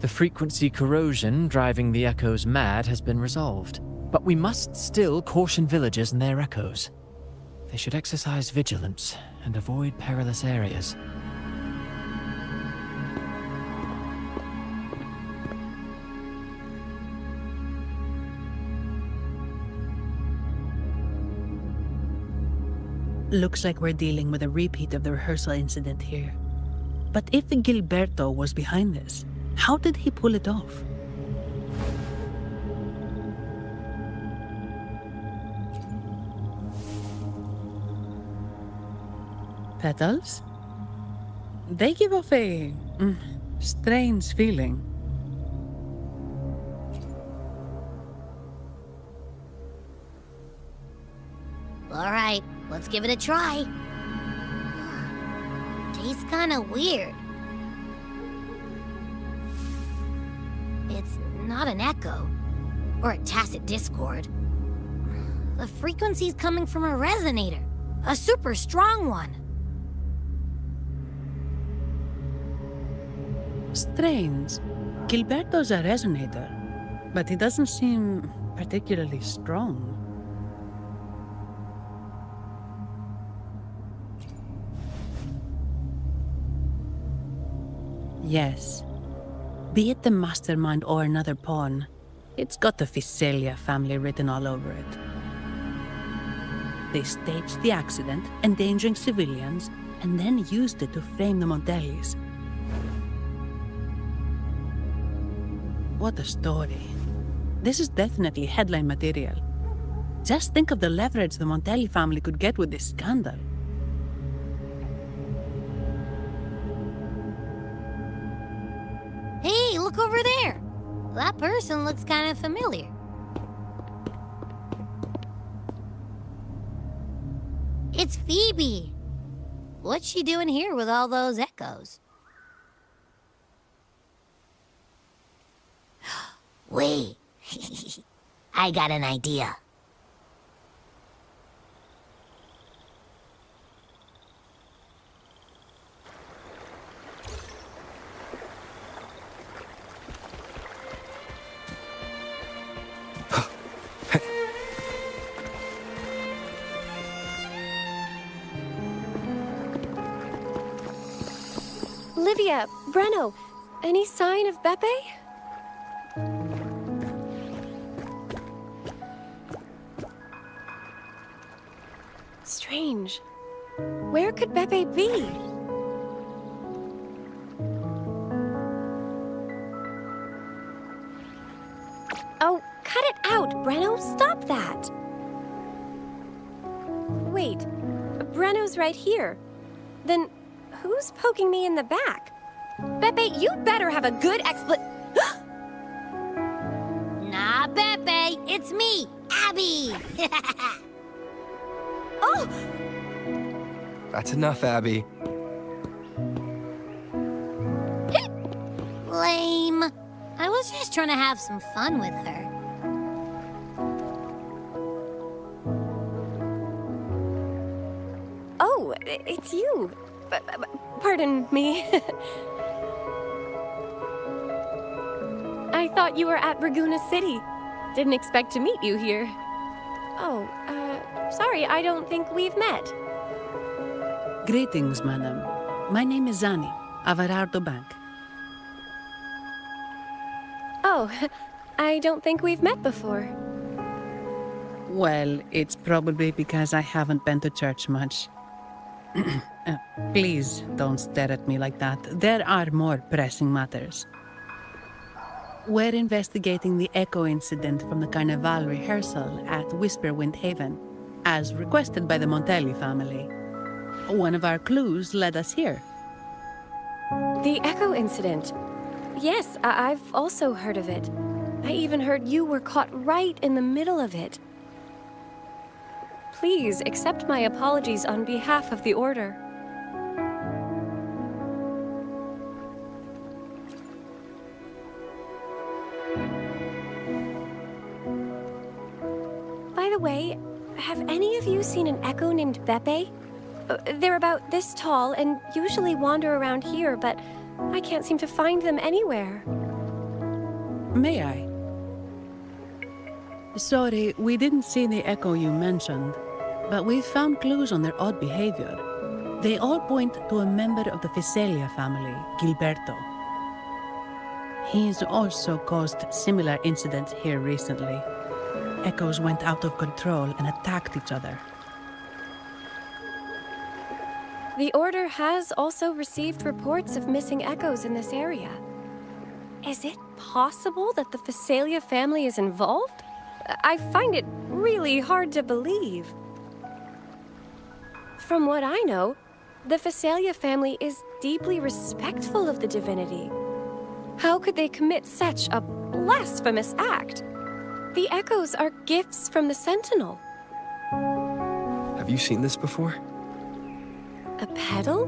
The frequency corrosion driving the echoes mad has been resolved, but we must still caution villagers and their echoes. They should exercise vigilance and avoid perilous areas. Looks like we're dealing with a repeat of the rehearsal incident here. But if Gilberto was behind this, how did he pull it off? Petals? They give off a strange feeling. All right, let's give it a try. Tastes kinda weird. It's not an echo, or a tacit discord. The frequency's coming from a resonator, a super strong one. Strange. Gilberto's a resonator, but he doesn't seem particularly strong. Yes. Be it the mastermind or another pawn, it's got the Phasalia family written all over it. They staged the accident, endangering civilians, and then used it to frame the Montellis. What a story. This is definitely headline material. Just think of the leverage the Montelli family could get with this scandal. Hey, look over there! That person looks kind of familiar. It's Phoebe! What's she doing here with all those echoes? Wait, I got an idea. Livia, Breno, any sign of Beppe? Strange. Where could Pepe be? Oh, cut it out, Breno! Stop that! Wait, Breno's right here. Then who's poking me in the back? Pepe, you better have a good Nah, Pepe, it's me, Abby. Oh! That's enough, Abby. Lame. I was just trying to have some fun with her. Oh, it's you. Pardon me. I thought you were at Raguna City. Didn't expect to meet you here. Oh, sorry, I don't think we've met. Greetings, madam. My name is Zani, Avarardo Bank. Oh, I don't think we've met before. Well, it's probably because I haven't been to church much. Please don't stare at me like that. There are more pressing matters. We're investigating the echo incident from the Carnival rehearsal at Whisperwind Haven, as requested by the Montelli family. One of our clues led us here. The echo incident. Yes, I've also heard of it. I even heard you were caught right in the middle of it. Please accept my apologies on behalf of the Order. By the way, have any of you seen an echo named Beppe? They're about this tall and usually wander around here, but I can't seem to find them anywhere. May I? Sorry, we didn't see the echo you mentioned, but we found clues on their odd behavior. They all point to a member of the Physalia family, Gilberto. He's also caused similar incidents here recently. Echoes went out of control and attacked each other. The Order has also received reports of missing echoes in this area. Is it possible that the Physalia family is involved? I find it really hard to believe. From what I know, the Physalia family is deeply respectful of the divinity. How could they commit such a blasphemous act? The echoes are gifts from the Sentinel. Have you seen this before? A pedal?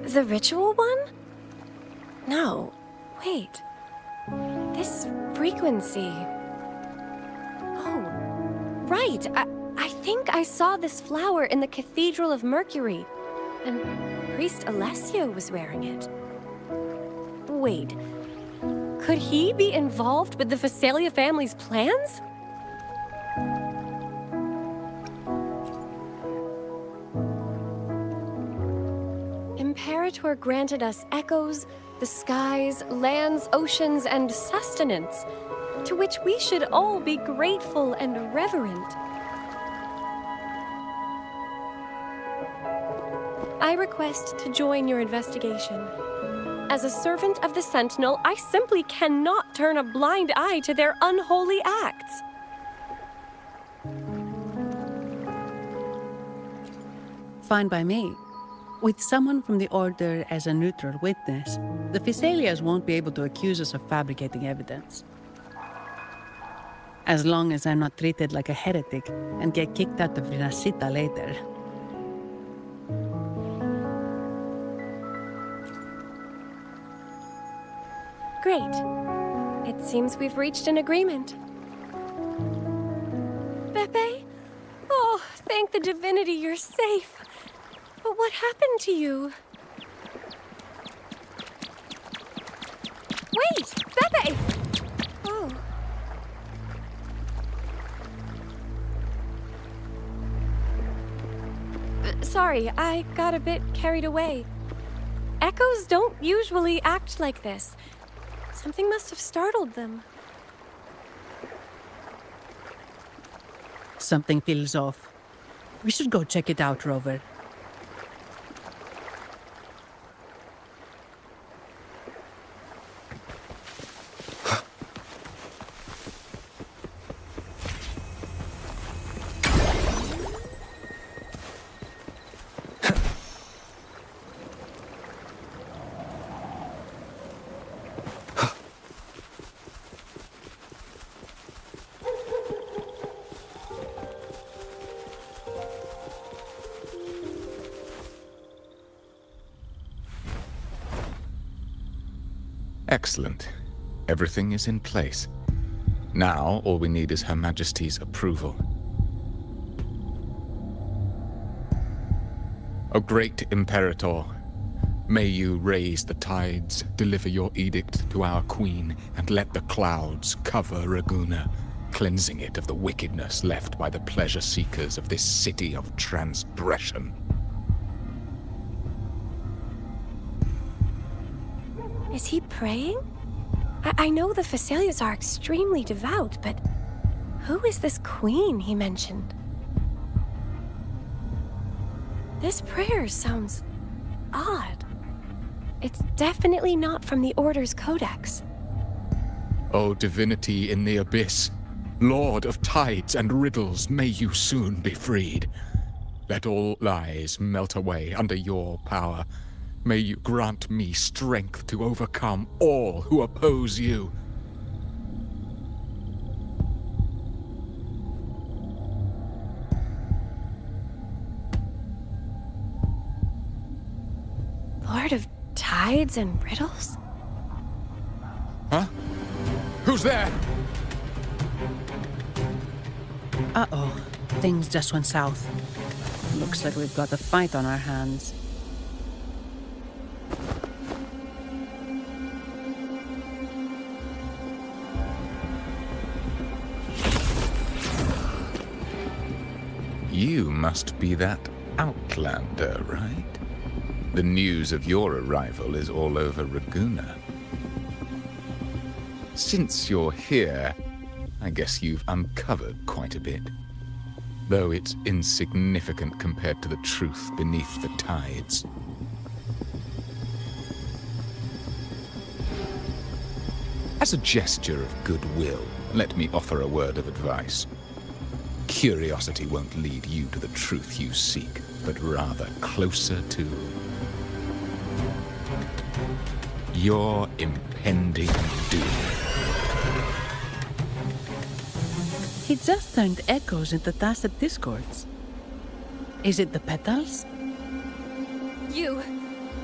The ritual one? No. Wait. This frequency. Oh, right. I think I saw this flower in the Cathedral of Mercury, and Priest Alessio was wearing it. Wait. Could he be involved with the Physalia family's plans? Imperator granted us echoes, the skies, lands, oceans, and sustenance, to which we should all be grateful and reverent. I request to join your investigation. As a servant of the Sentinel, I simply cannot turn a blind eye to their unholy acts. Fine by me. With someone from the Order as a neutral witness, the Physalias won't be able to accuse us of fabricating evidence. As long as I'm not treated like a heretic and get kicked out of Rinascita later. Great. It seems we've reached an agreement. Pepe? Oh, thank the divinity you're safe. But what happened to you? Wait! Pepe! Oh. Sorry, I got a bit carried away. Echoes don't usually act like this. Something must have startled them. Something feels off. We should go check it out, Rover. Excellent. Everything is in place. Now, all we need is Her Majesty's approval. O great Imperator, may you raise the tides, deliver your edict to our queen, and let the clouds cover Raguna, cleansing it of the wickedness left by the pleasure seekers of this city of transgression. Is he praying? I know the Phasalias are extremely devout, but who is this queen he mentioned? This prayer sounds odd. It's definitely not from the Order's codex. O divinity in the abyss, Lord of tides and riddles, may you soon be freed. Let all lies melt away under your power. May you grant me strength to overcome all who oppose you. Lord of tides and riddles? Huh? Who's there? Uh-oh. Things just went south. Looks like we've got a fight on our hands. You must be that outlander, right? The news of your arrival is all over Raguna. Since you're here, I guess you've uncovered quite a bit. Though it's insignificant compared to the truth beneath the tides. As a gesture of goodwill, let me offer a word of advice. Curiosity won't lead you to the truth you seek, but rather closer to your impending doom. He just turned echoes into tacit discords. Is it the petals?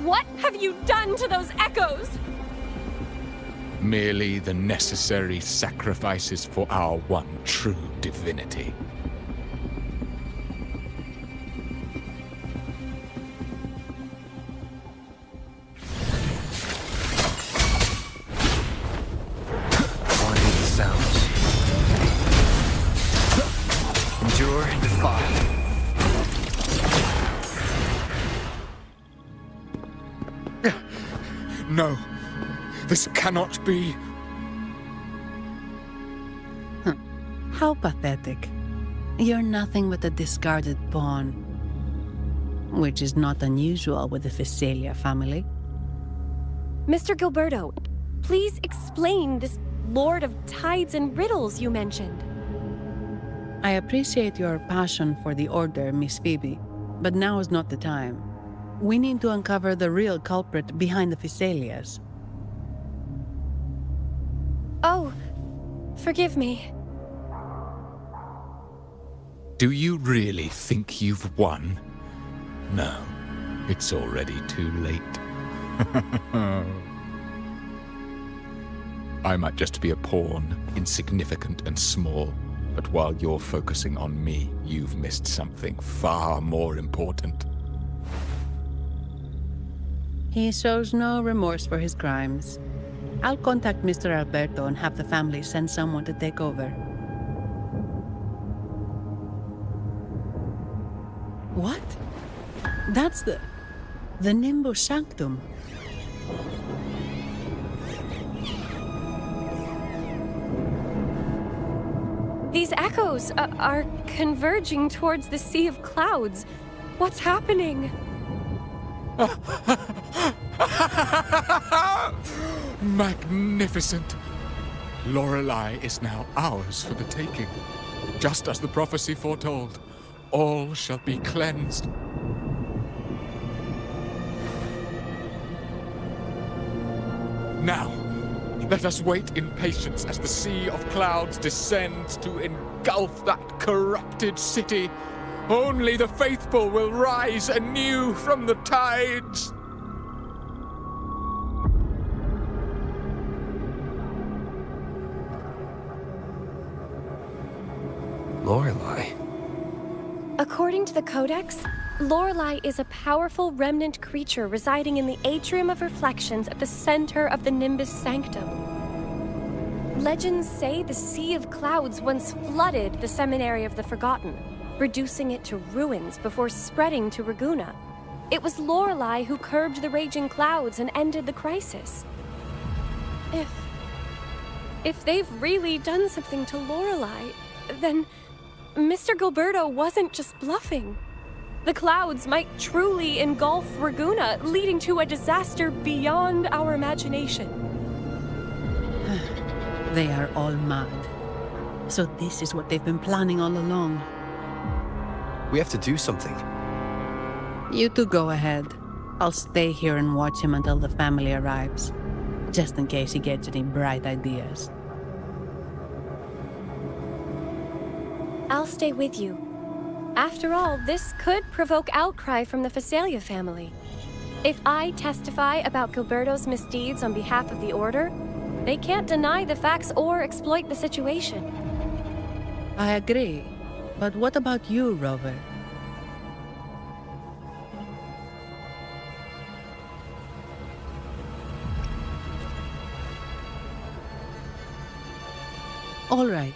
What have you done to those echoes? Merely the necessary sacrifices for our one true divinity. No, this cannot be. How pathetic. You're nothing but a discarded pawn. Which is not unusual with the Phasalia family. Mr. Gilberto, please explain this Lord of Tides and Riddles you mentioned. I appreciate your passion for the Order, Miss Phoebe, but now is not the time. We need to uncover the real culprit behind the Phasalias. Oh, forgive me. Do you really think you've won? No, it's already too late. I might just be a pawn, insignificant and small, but while you're focusing on me, you've missed something far more important. He shows no remorse for his crimes. I'll contact Mr. Alberto and have the family send someone to take over. What? That's the Nimbus Sanctum. These echoes are converging towards the Sea of Clouds. What's happening? Magnificent! Lorelei is now ours for the taking. Just as the prophecy foretold, all shall be cleansed. Now, let us wait in patience as the Sea of Clouds descends to engulf that corrupted city. Only the faithful will rise anew from the tides. Lorelei. According to the Codex, Lorelei is a powerful remnant creature residing in the Atrium of Reflections at the center of the Nimbus Sanctum. Legends say the Sea of Clouds once flooded the Seminary of the Forgotten, reducing it to ruins before spreading to Raguna. It was Lorelei who curbed the raging clouds and ended the crisis. If they've really done something to Lorelei, then Mr. Gilberto wasn't just bluffing. The clouds might truly engulf Raguna, leading to a disaster beyond our imagination. They are all mad. So this is what they've been planning all along. We have to do something. You two go ahead. I'll stay here and watch him until the family arrives, just in case he gets any bright ideas. I'll stay with you. After all, this could provoke outcry from the Phasalia family. If I testify about Gilberto's misdeeds on behalf of the Order, they can't deny the facts or exploit the situation. I agree. But what about you, Rover? All right.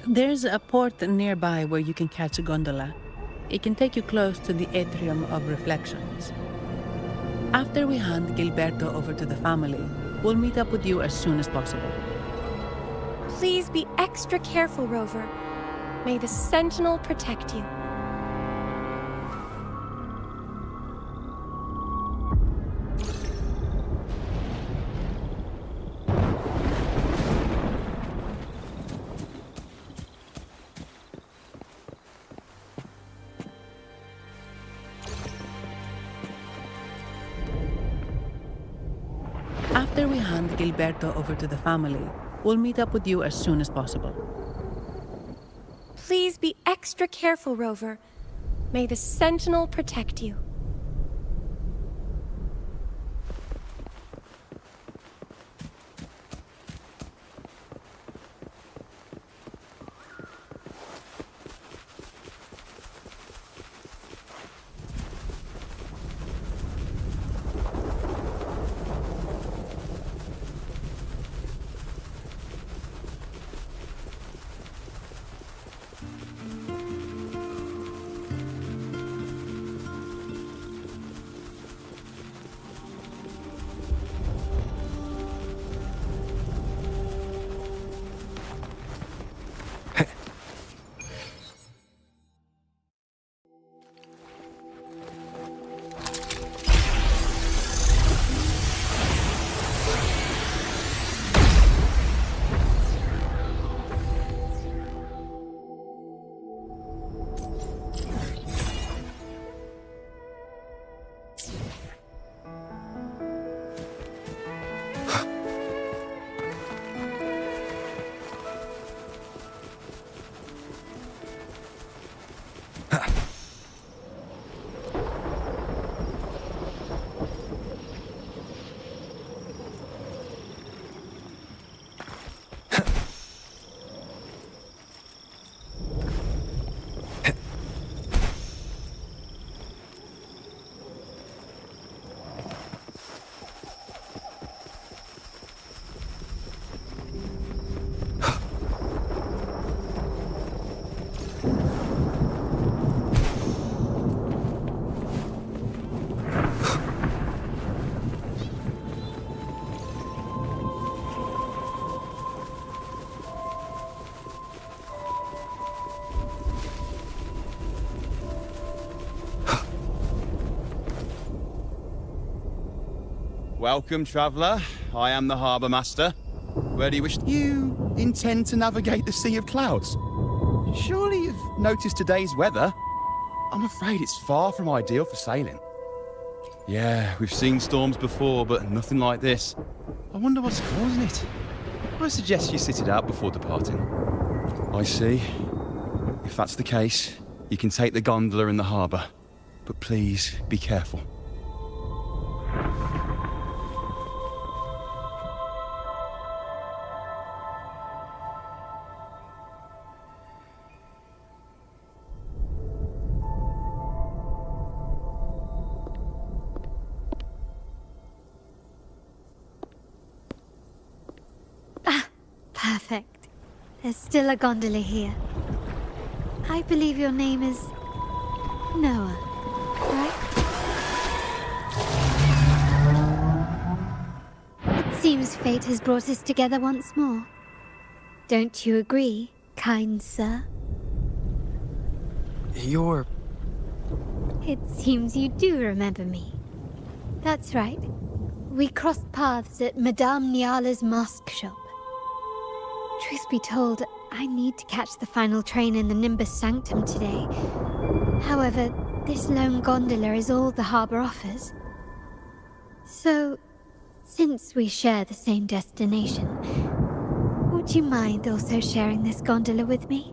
There's a port nearby where you can catch a gondola. It can take you close to the Atrium of Reflections. After we hand Gilberto over to the family, we'll meet up with you as soon as possible. Please be extra careful, Rover. May the Sentinel protect you. After we hand Gilberto over to the family, we'll meet up with you as soon as possible. Please be extra careful, Rover. May the Sentinel protect you. Welcome, traveller. I am the harbour master. Where do you wish you intend to navigate the Sea of Clouds? Surely you've noticed today's weather. I'm afraid it's far from ideal for sailing. Yeah, we've seen storms before, but nothing like this. I wonder what's causing it. I suggest you sit it out before departing. I see. If that's the case, you can take the gondola in the harbour. But please, be careful. Perfect. There's still a gondola here. I believe your name is Noah, right? It seems fate has brought us together once more. Don't you agree, kind sir? You're... It seems you do remember me. That's right. We crossed paths at Madame Niala's mask shop. Truth be told, I need to catch the final train in the Nimbus Sanctum today. However, this lone gondola is all the harbour offers. So, since we share the same destination, would you mind also sharing this gondola with me?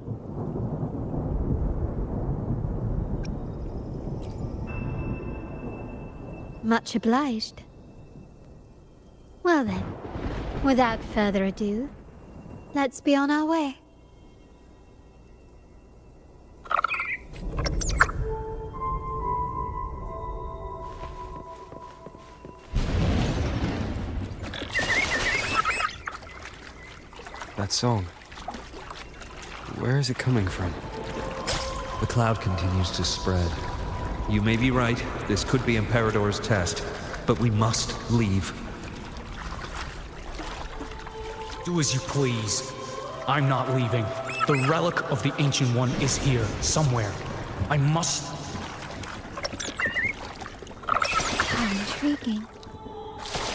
Much obliged. Well then, without further ado, let's be on our way. That song. Where is it coming from? The cloud continues to spread. You may be right, this could be Imperador's test, but we must leave. Do as you please. I'm not leaving. The relic of the Ancient One is here, somewhere. I must... How intriguing.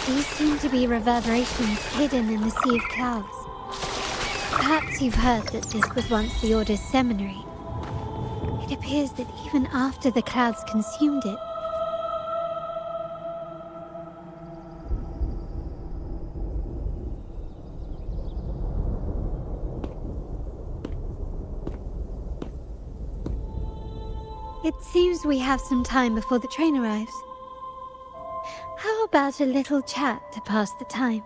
These seem to be reverberations hidden in the Sea of Clouds. Perhaps you've heard that this was once the Order's seminary. It appears that even after the clouds consumed it, it seems we have some time before the train arrives. How about a little chat to pass the time?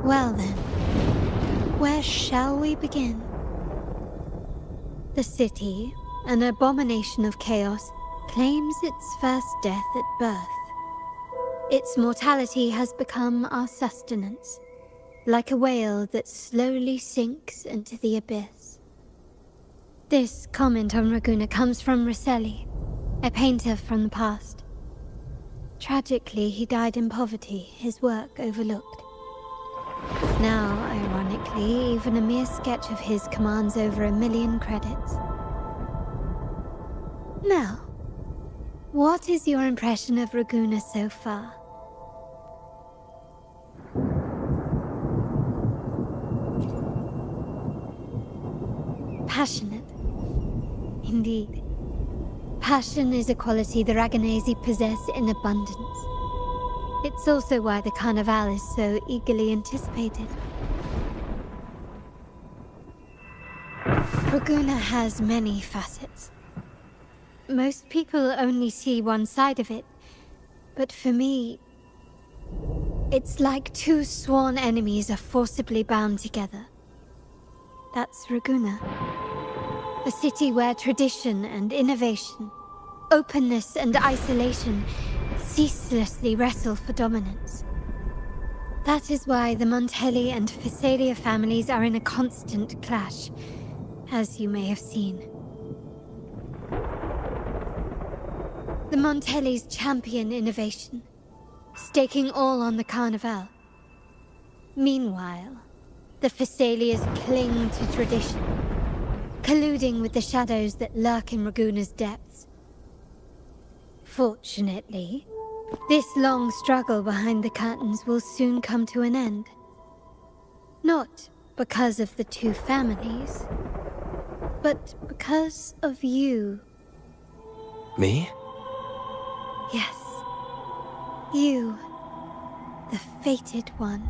Well then, where shall we begin? The city, an abomination of chaos, claims its first death at birth. Its mortality has become our sustenance, like a whale that slowly sinks into the abyss. This comment on Raguna comes from Rosselli, a painter from the past. Tragically, he died in poverty, his work overlooked. Now, ironically, even a mere sketch of his commands over 1 million credits. Now, what is your impression of Raguna so far? Passionate. Indeed. Passion is a quality the Raganesi possess in abundance. It's also why the Carnival is so eagerly anticipated. Raguna has many facets. Most people only see one side of it, but for me, it's like two sworn enemies are forcibly bound together. That's Raguna. A city where tradition and innovation, openness and isolation ceaselessly wrestle for dominance. That is why the Montelli and Phasalia families are in a constant clash, as you may have seen. The Montellis champion innovation, staking all on the Carnival. Meanwhile, the Phasalias cling to tradition, colluding with the shadows that lurk in Raguna's depths. Fortunately, this long struggle behind the curtains will soon come to an end. Not because of the two families, but because of you. Me? Yes. You, the fated one.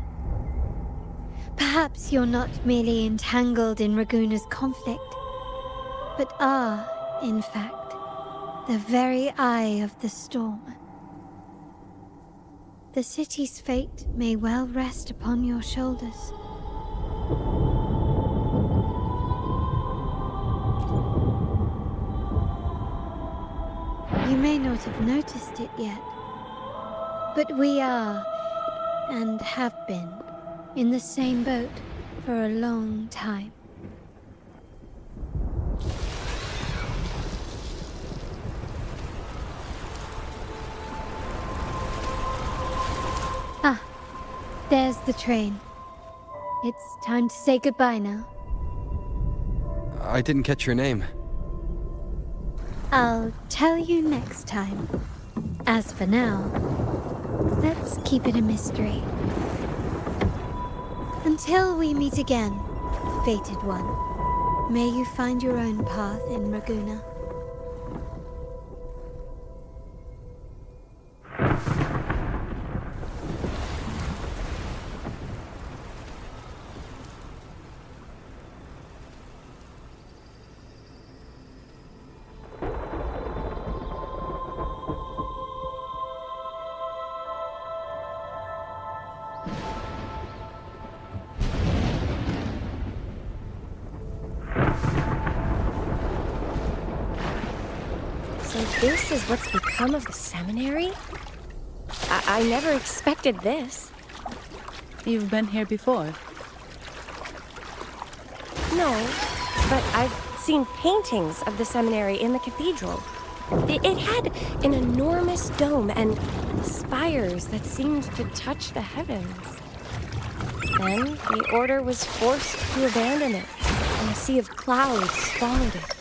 Perhaps you're not merely entangled in Raguna's conflict, but are, in fact, the very eye of the storm. The city's fate may well rest upon your shoulders. You may not have noticed it yet, but we are, and have been, in the same boat for a long time. Ah, there's the train. It's time to say goodbye now. I didn't catch your name. I'll tell you next time. As for now, let's keep it a mystery. Until we meet again, fated one, may you find your own path in Raguna. So this is what's become of the seminary? I never expected this. You've been here before? No, but I've seen paintings of the seminary in the cathedral. It had an enormous dome and spires that seemed to touch the heavens. Then the order was forced to abandon it, and a sea of clouds swallowed it.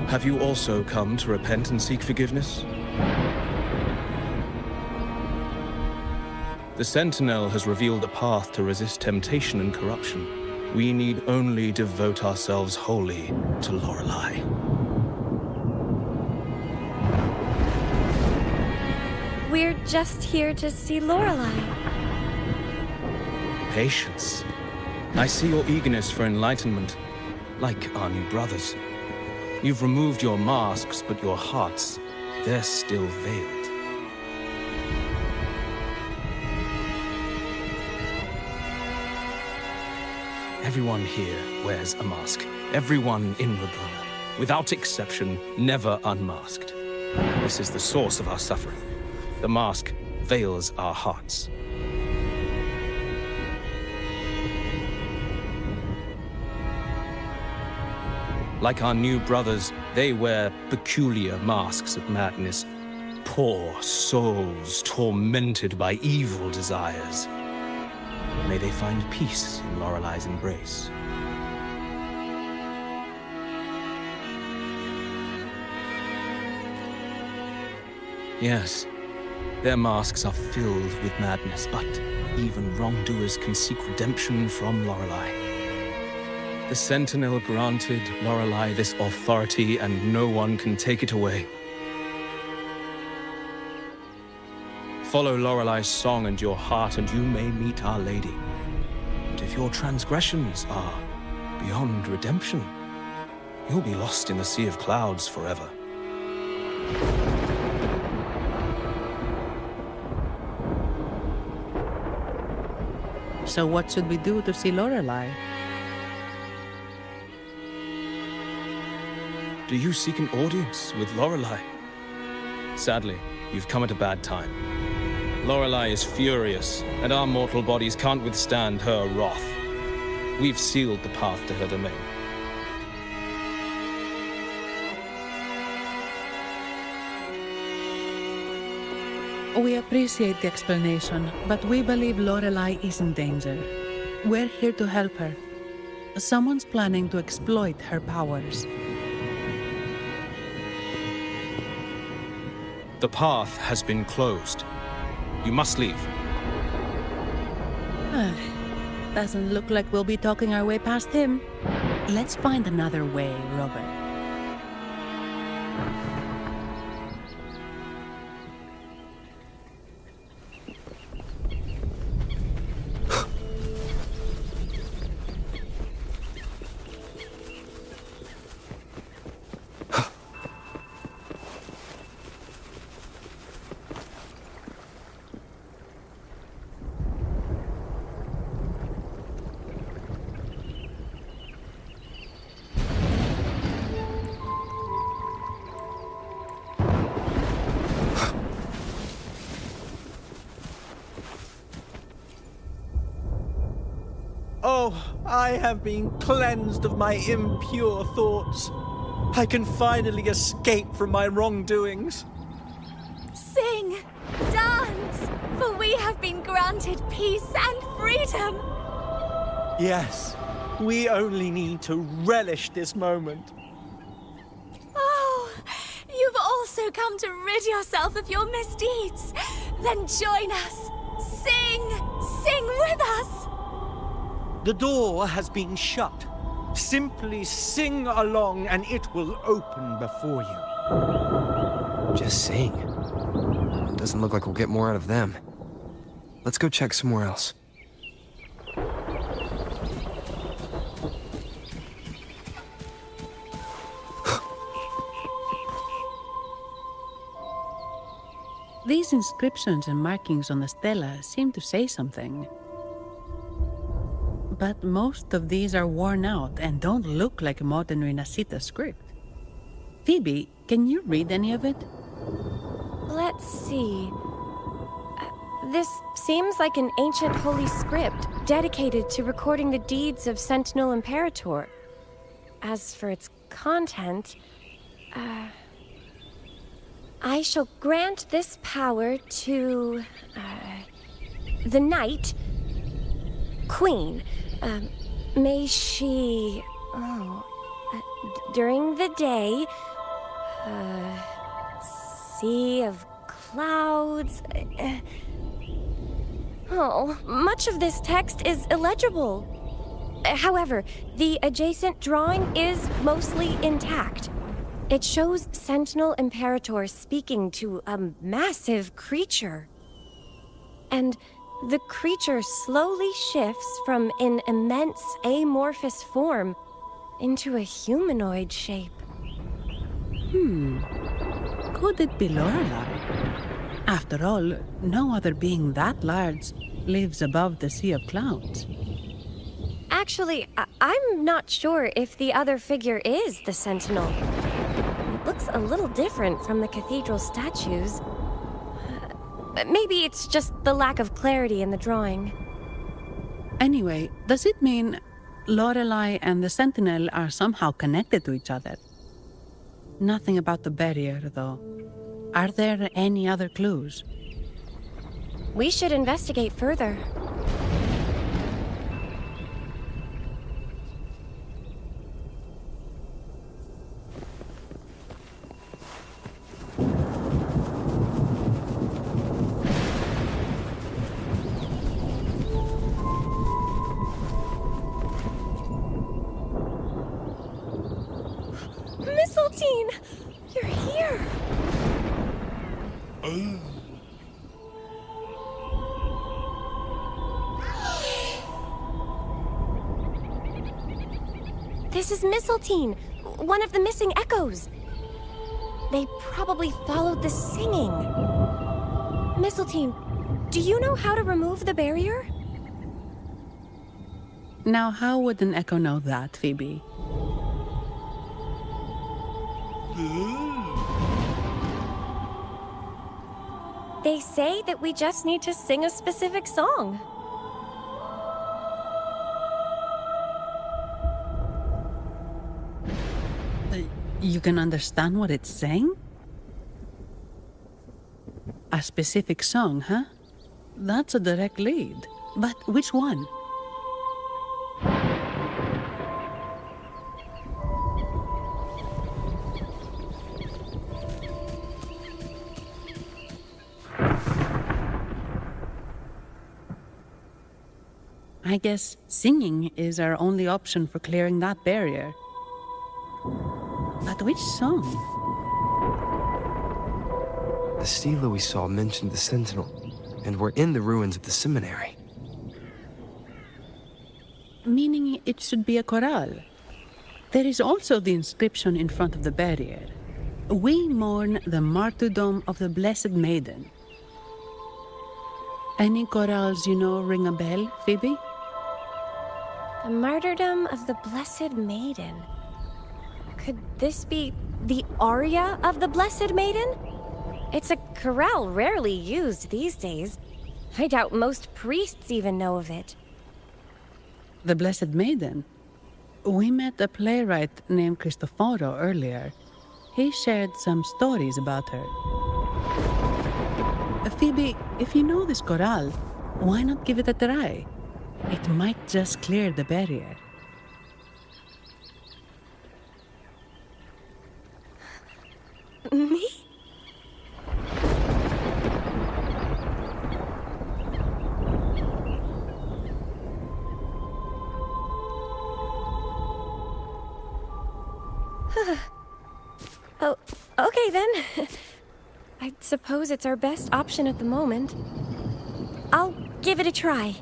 Have you also come to repent and seek forgiveness? The Sentinel has revealed a path to resist temptation and corruption. We need only devote ourselves wholly to Lorelei. We're just here to see Lorelei. Patience. I see your eagerness for enlightenment, like our new brothers. You've removed your masks, but your hearts, they're still veiled. Everyone here wears a mask. Everyone in Raguna, without exception, never unmasked. This is the source of our suffering. The mask veils our hearts. Like our new brothers, they wear peculiar masks of madness. Poor souls tormented by evil desires. May they find peace in Lorelei's embrace. Yes, their masks are filled with madness, but even wrongdoers can seek redemption from Lorelei. The Sentinel granted Lorelei this authority, and no one can take it away. Follow Lorelei's song and your heart, and you may meet Our Lady. But if your transgressions are beyond redemption, you'll be lost in the sea of clouds So what should we do to see Lorelei? Do you seek an audience with Lorelei? Sadly, you've come at a bad time. Lorelei is furious, and our mortal bodies can't withstand her wrath. We've sealed the path to her domain. We appreciate the explanation, but we believe Lorelei is in danger. We're here to help her. Someone's planning to exploit her powers. The path has been closed. You must leave. Doesn't look like we'll be talking our way past him. Let's find another way, Robert. Oh, I have been cleansed of my impure thoughts. I can finally escape from my wrongdoings. Sing, dance, for we have been granted peace and freedom. Yes, we only need to relish this moment. Oh, you've also come to rid yourself of your misdeeds. Then join us. Sing with us. The door has been shut. Simply sing along and it will open before you. Just sing. Doesn't look like we'll get more out of them. Let's go check somewhere else. These inscriptions and markings on the stela seem to say something. But most of these are worn out and don't look like modern Renacita script. Phoebe, can you read any of it? Let's see. This seems like an ancient holy script dedicated to recording the deeds of Sentinel Imperator. As for its content, I shall grant this power to the Knight Queen. May she, during the day, sea of clouds. Much of this text is illegible. However, the adjacent drawing is mostly intact. It shows Sentinel Imperator speaking to a massive creature. And the creature slowly shifts from an immense amorphous form into a humanoid shape. Could it be Lorelei? After all, no other being that large lives above the sea of clouds. Actually, I'm not sure if the other figure is the Sentinel. It looks a little different from the cathedral statues. Maybe it's just the lack of clarity in the drawing. Anyway, does it mean Lorelei and the Sentinel are somehow connected to each other? Nothing about the barrier, though. Are there any other clues? We should investigate further. Mistletoe! You're here! This is Mistletoe, one of the missing echoes. They probably followed the singing. Mistletoe, do you know how to remove the barrier? Now, how would an echo know that, Phoebe? They say that we just need to sing a specific song. You can understand what it's saying? A specific song, huh? That's a direct lead. But which one? I guess singing is our only option for clearing that barrier. But which song? The stela we saw mentioned the Sentinel, and we're in the ruins of the seminary. Meaning it should be a chorale. There is also the inscription in front of the barrier. We mourn the martyrdom of the Blessed Maiden. Any chorales you know ring a bell, Phoebe? The martyrdom of the Blessed Maiden. Could this be the aria of the Blessed Maiden? It's a chorale rarely used these days. I doubt most priests even know of it. The Blessed Maiden? We met a playwright named Cristoforo earlier. He shared some stories about her. Phoebe, if you know this chorale, why not give it a try? It might just clear the barrier. Me? Oh, okay then. I suppose it's our best option at the moment. I'll give it a try.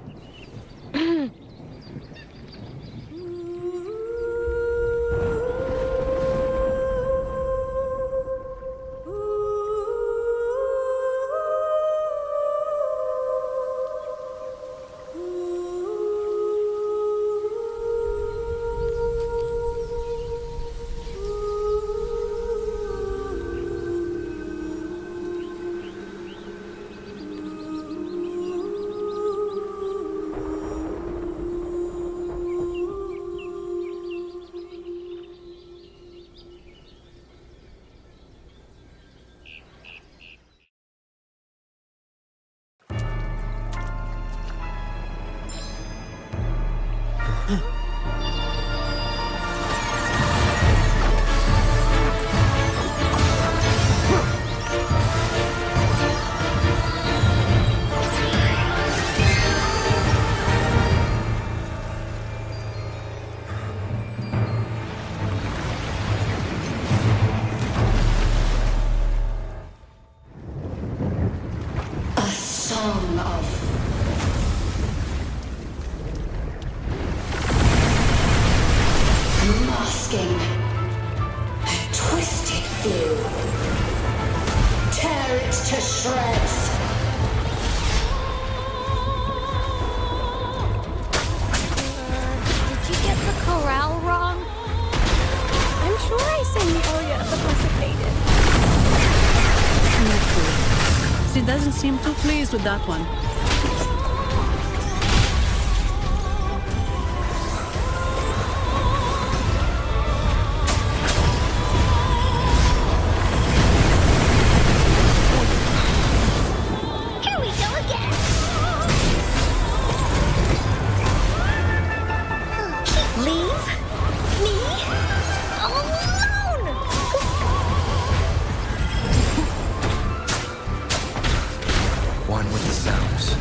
Masking. A twisted view. Tear it to shreds. Did you get the chorale wrong? I'm sure I sang the aria of the Blessed Maiden. She doesn't seem too pleased with that one. One with the sounds.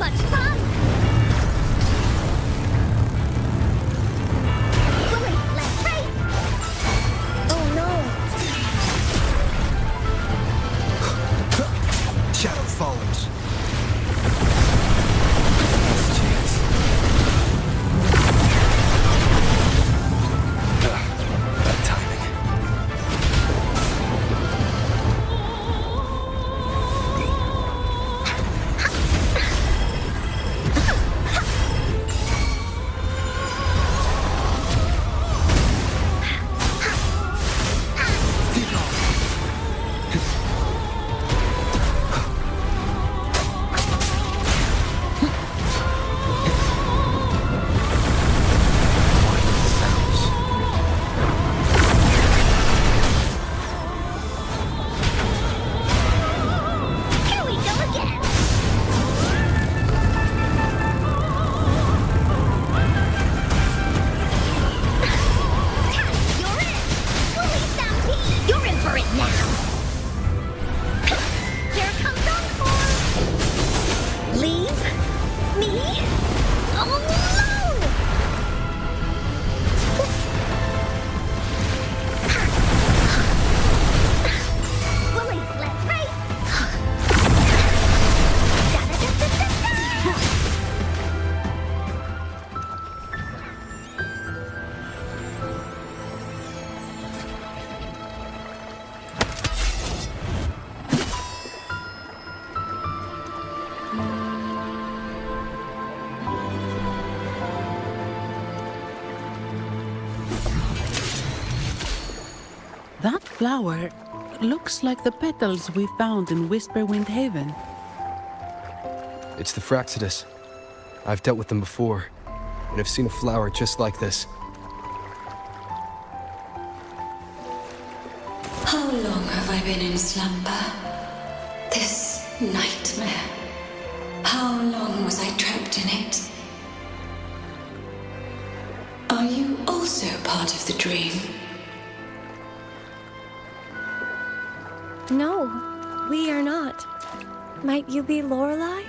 much fun! Willie, let's race! Oh no! Shadow follows. Bad timing. Here we go again! Tally, you're in! Willie Stampede, you're in for it now! Here comes Encore! Leave me alone! Willie, let's race! Da-da-da-da-da-da! That flower looks like the petals we found in Whisperwind Haven. It's the Fraxidus. I've dealt with them before, and I've seen a flower just like this. How long have I been in slumber? This nightmare. How long was I trapped in it? Are you also part of the dream? No, we are not. Might you be Lorelei?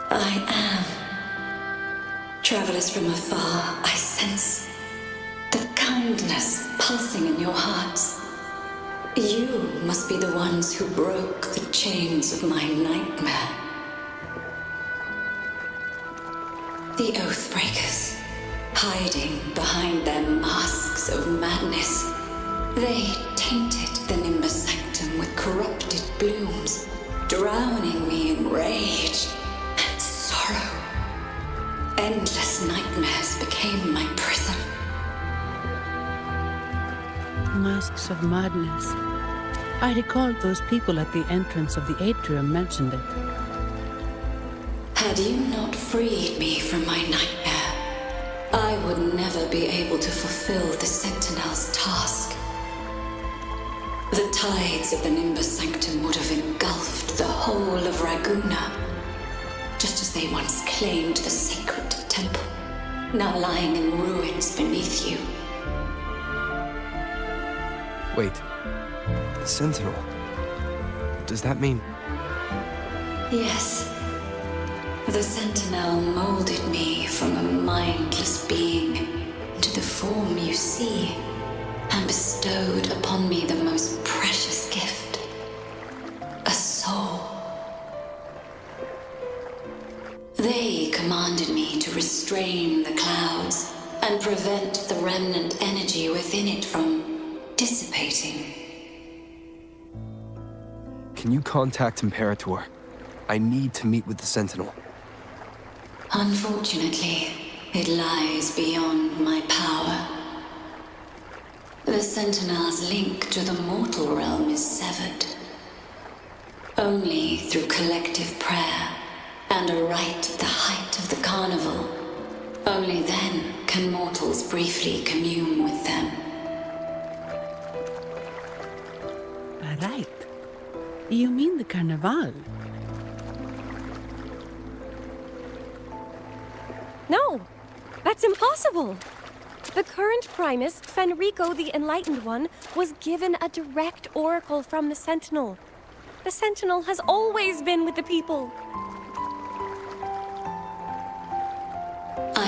I am. Travelers from afar, I sense the kindness pulsing in your hearts. You must be the ones who broke the chains of my nightmare. The Oathbreakers, hiding behind their masks of madness. They tainted the Nimbus Sanctum with corrupted blooms, drowning me in rage and sorrow. Endless nightmares became my prison. Masks of madness. I recalled those people at the entrance of the atrium mentioned it. Had you not freed me from my nightmare, I would never be able to fulfill the Sentinel's task. The tides of the Nimbus Sanctum would have engulfed the whole of Raguna, just as they once claimed the sacred temple, now lying in ruins beneath you. Wait. The Sentinel. Does that mean... Yes. The Sentinel molded me from a mindless being into the form you see, and bestowed upon me the most precious gift, a soul. They commanded me to restrain the clouds and prevent the remnant energy within it from dissipating. Can you contact Imperator? I need to meet with the Sentinel. Unfortunately, it lies beyond my power. The Sentinel's link to the mortal realm is severed. Only through collective prayer and a rite at the height of the carnival, only then can mortals briefly commune with them. Right. You mean the Carnival? No, that's impossible. The current Primus, Fenrico the Enlightened One, was given a direct oracle from the Sentinel. The Sentinel has always been with the people.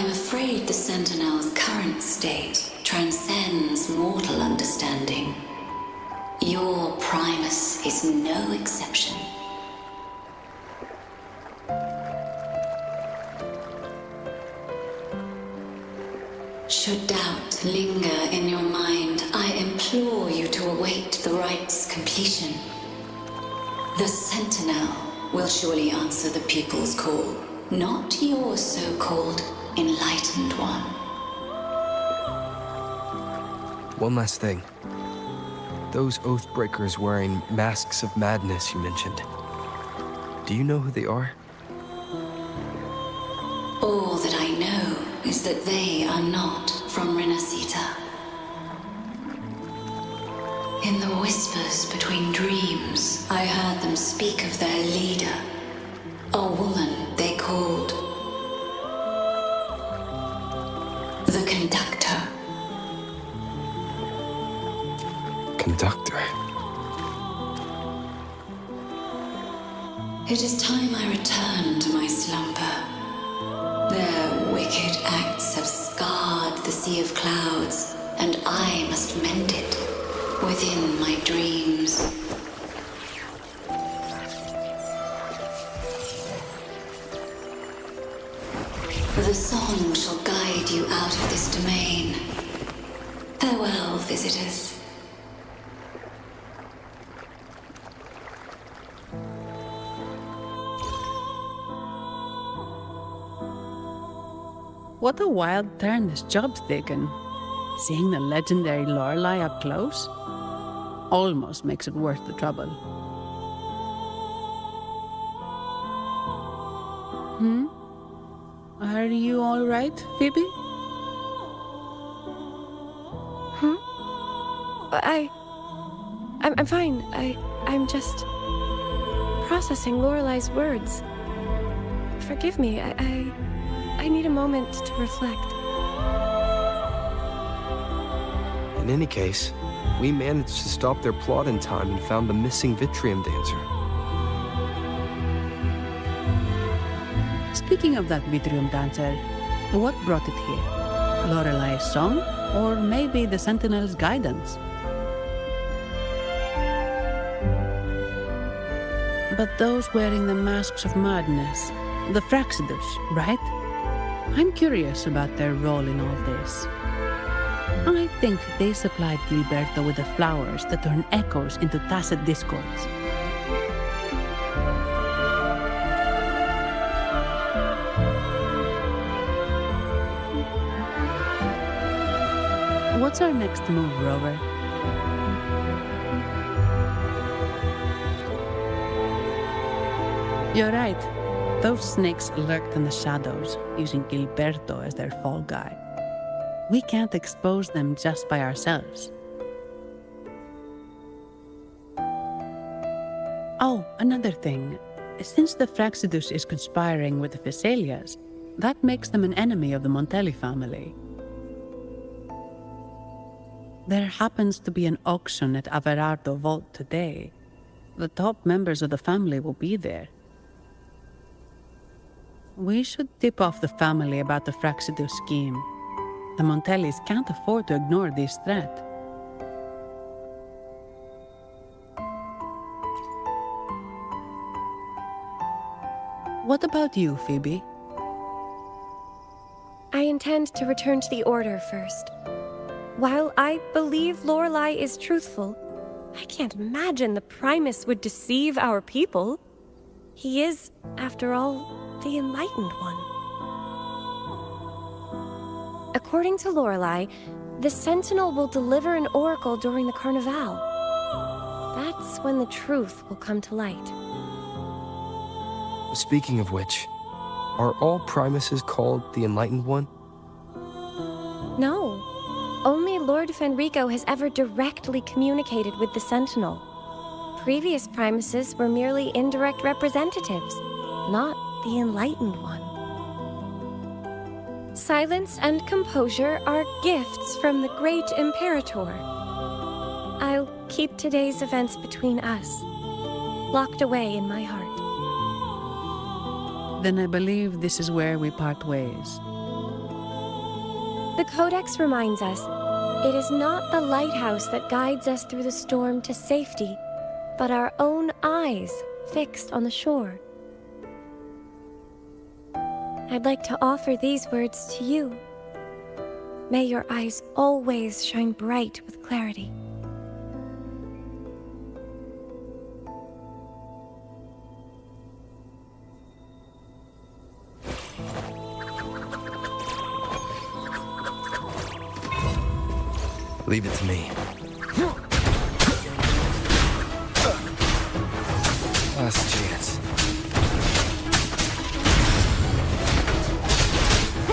afraid the Sentinel's current state transcends mortal understanding. Your Primus is no exception. Should doubt linger in your mind, I implore you to await the rite's completion. The Sentinel will surely answer the people's call, not your so-called enlightened one. One last thing. Those Oathbreakers wearing masks of madness you mentioned. Do you know who they are? All that I know is that they are not from Renacita. In the whispers between dreams, I heard them speak of their leader, a woman they called the Conductor. Conductor? It is time I return to my slumber. Their wicked acts have scarred the Sea of Clouds, and I must mend it within my dreams. The song shall guide you out of this domain. Farewell, visitors. What a wild turn this job's taken. Seeing the legendary Lorelei up close almost makes it worth the trouble. Are you all right, Phoebe? I'm fine. I'm just processing Lorelei's words. Forgive me. I need a moment to reflect. In any case, we managed to stop their plot in time and found the missing Vitrium dancer. Speaking of that Vitrium dancer, what brought it here? Lorelei's song? Or maybe the Sentinel's guidance? But those wearing the masks of madness, the Fraxidus, right? I'm curious about their role in all this. I think they supplied Gilberto with the flowers that turn echoes into tacit discords. What's our next move, Rover? You're right. Those snakes lurked in the shadows, using Gilberto as their fall guy. We can't expose them just by ourselves. Oh, another thing. Since the Fraxidus is conspiring with the Phassalias, that makes them an enemy of the Montelli family. There happens to be an auction at Averardo Vault today. The top members of the family will be there. We should tip off the family about the Fraxidus scheme. The Montellis can't afford to ignore this threat. What about you, Phoebe? I intend to return to the Order first. While I believe Lorelei is truthful, I can't imagine the Primus would deceive our people. He is, after all, the Enlightened One. According to Lorelei, the Sentinel will deliver an oracle during the Carnival. That's when the truth will come to light. Speaking of which, are all Primuses called the Enlightened One? No. Only Lord Fenrico has ever directly communicated with the Sentinel. Previous Primuses were merely indirect representatives, not the Enlightened One. Silence and composure are gifts from the great Imperator. I'll keep today's events between us, locked away in my heart. Then I believe this is where we part ways. The Codex reminds us, it is not the lighthouse that guides us through the storm to safety, but our own eyes fixed on the shore. I'd like to offer these words to you. May your eyes always shine bright with clarity. Leave it to me. Last chance.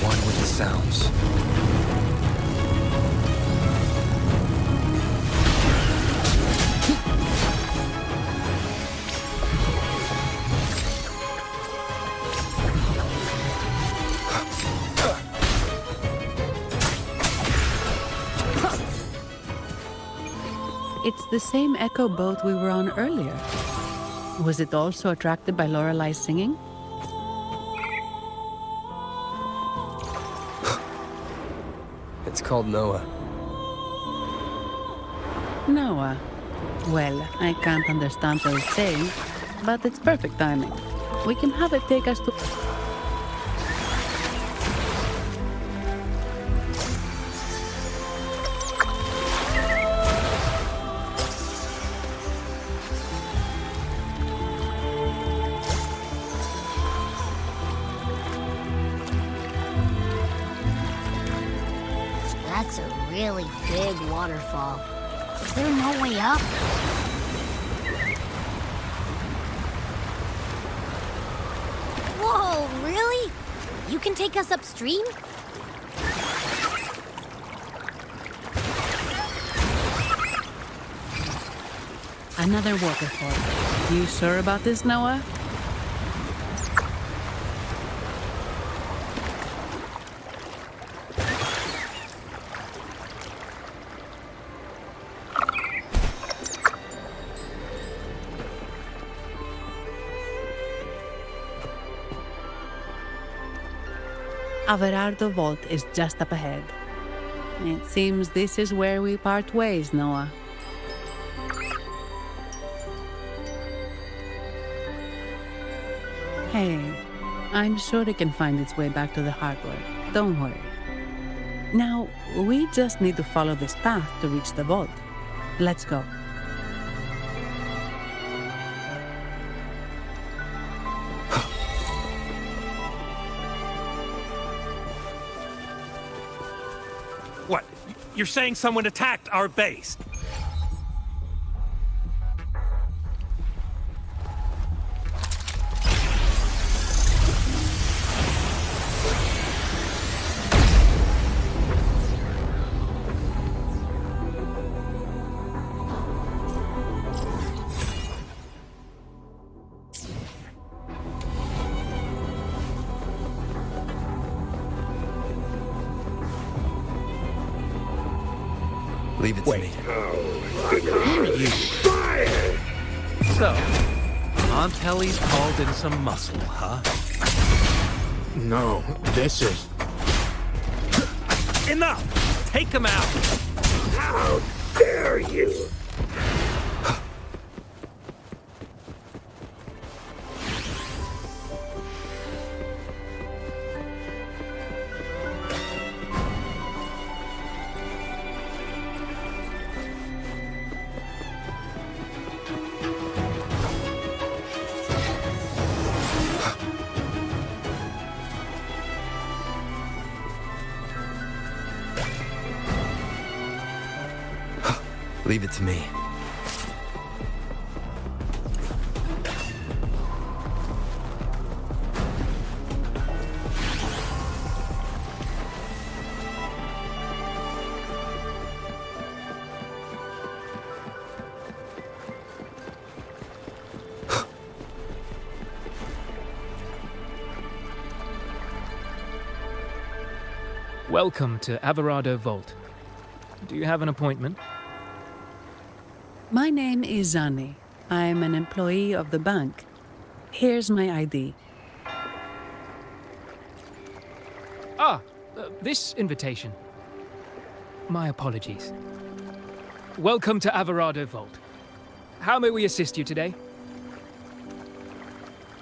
One with the sounds. It's the same echo boat we were on earlier. Was it also attracted by Lorelai's singing? It's called Noah. Noah. Well, I can't understand what it's saying, but it's perfect timing. We can have it take us to... That's a really big waterfall. Is there no way up? Whoa, really? You can take us upstream? Another waterfall. You sure about this, Noah? Averardo Vault is just up ahead. It seems this is where we part ways, Noah. Hey, I'm sure it can find its way back to the harbor. Don't worry. Now, we just need to follow this path to reach the vault. Let's go. What? You're saying someone attacked our base? Leave it to me. Who are you? So, Aunt Helly's called in some muscle, huh? No, this is... Enough! Take him out! How dare you! Leave it to me. Welcome to Averardo Vault. Do you have an appointment? My name is Zani. I'm an employee of the bank. Here's my ID. Ah, this invitation. My apologies. Welcome to Alvarado Vault. How may we assist you today?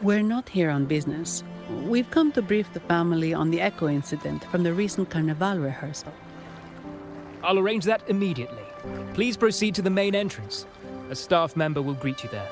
We're not here on business. We've come to brief the family on the Echo incident from the recent Carnival rehearsal. I'll arrange that immediately. Please proceed to the main entrance. A staff member will greet you there.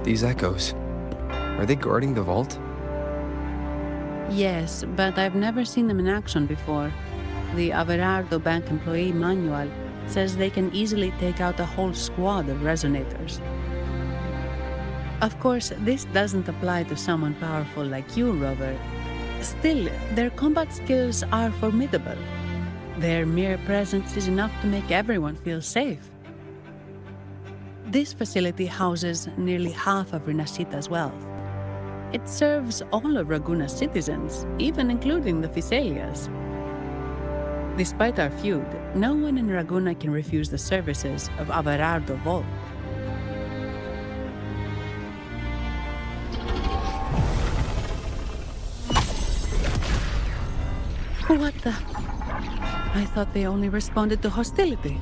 These echoes, are they guarding the vault? Yes, but I've never seen them in action before. The Averardo Bank employee manual says they can easily take out a whole squad of resonators. Of course, this doesn't apply to someone powerful like you, Rover. Still, their combat skills are formidable. Their mere presence is enough to make everyone feel safe. This facility houses nearly half of Renacita's wealth. It serves all of Raguna's citizens, even including the Physaelias. Despite our feud, no one in Raguna can refuse the services of Averardo Vault. What the? I thought they only responded to hostility.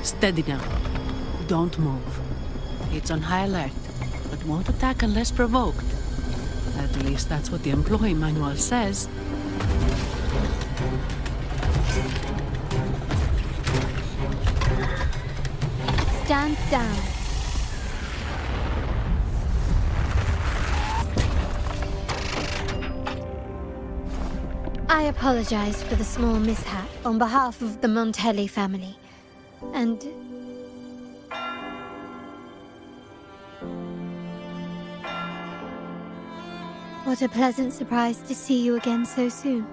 Steady now. Don't move. It's on high alert, but won't attack unless provoked. At least that's what the employee manual says. Stand down. I apologize for the small mishap on behalf of the Montelli family. And... what a pleasant surprise to see you again so soon.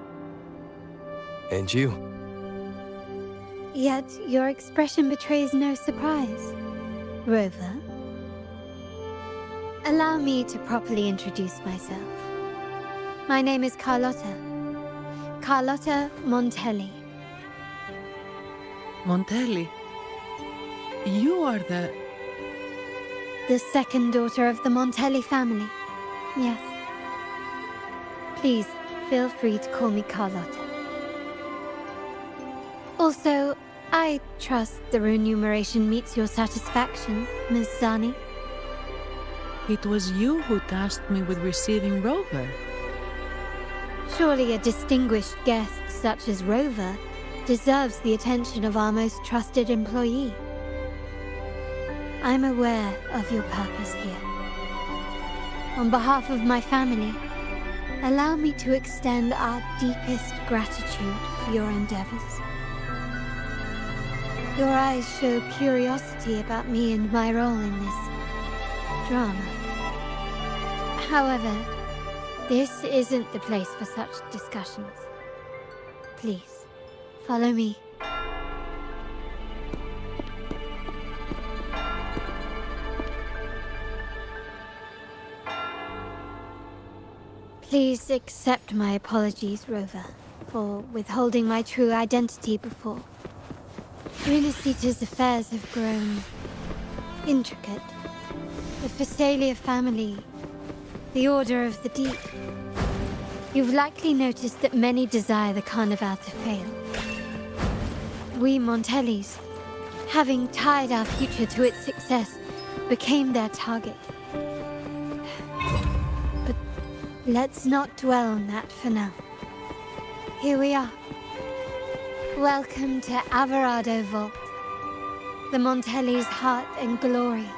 And you. Yet your expression betrays no surprise. Rover, allow me to properly introduce myself. My name is Carlotta. Carlotta Montelli. Montelli? You are the second daughter of the Montelli family. Yes. Please, feel free to call me Carlotta. Also, I trust the remuneration meets your satisfaction, Ms. Zani. It was you who tasked me with receiving Rover. Surely a distinguished guest such as Rover deserves the attention of our most trusted employee. I'm aware of your purpose here. On behalf of my family, allow me to extend our deepest gratitude for your endeavors. Your eyes show curiosity about me and my role in this drama. However, this isn't the place for such discussions. Please, follow me. Please accept my apologies, Rover, for withholding my true identity before. Renacita's affairs have grown intricate. The Physaelia family, the Order of the Deep. You've likely noticed that many desire the Carnival to fail. We Montellis, having tied our future to its success, became their target. But let's not dwell on that for now. Here we are. Welcome to Alvarado Vault, the Montelli's heart and glory.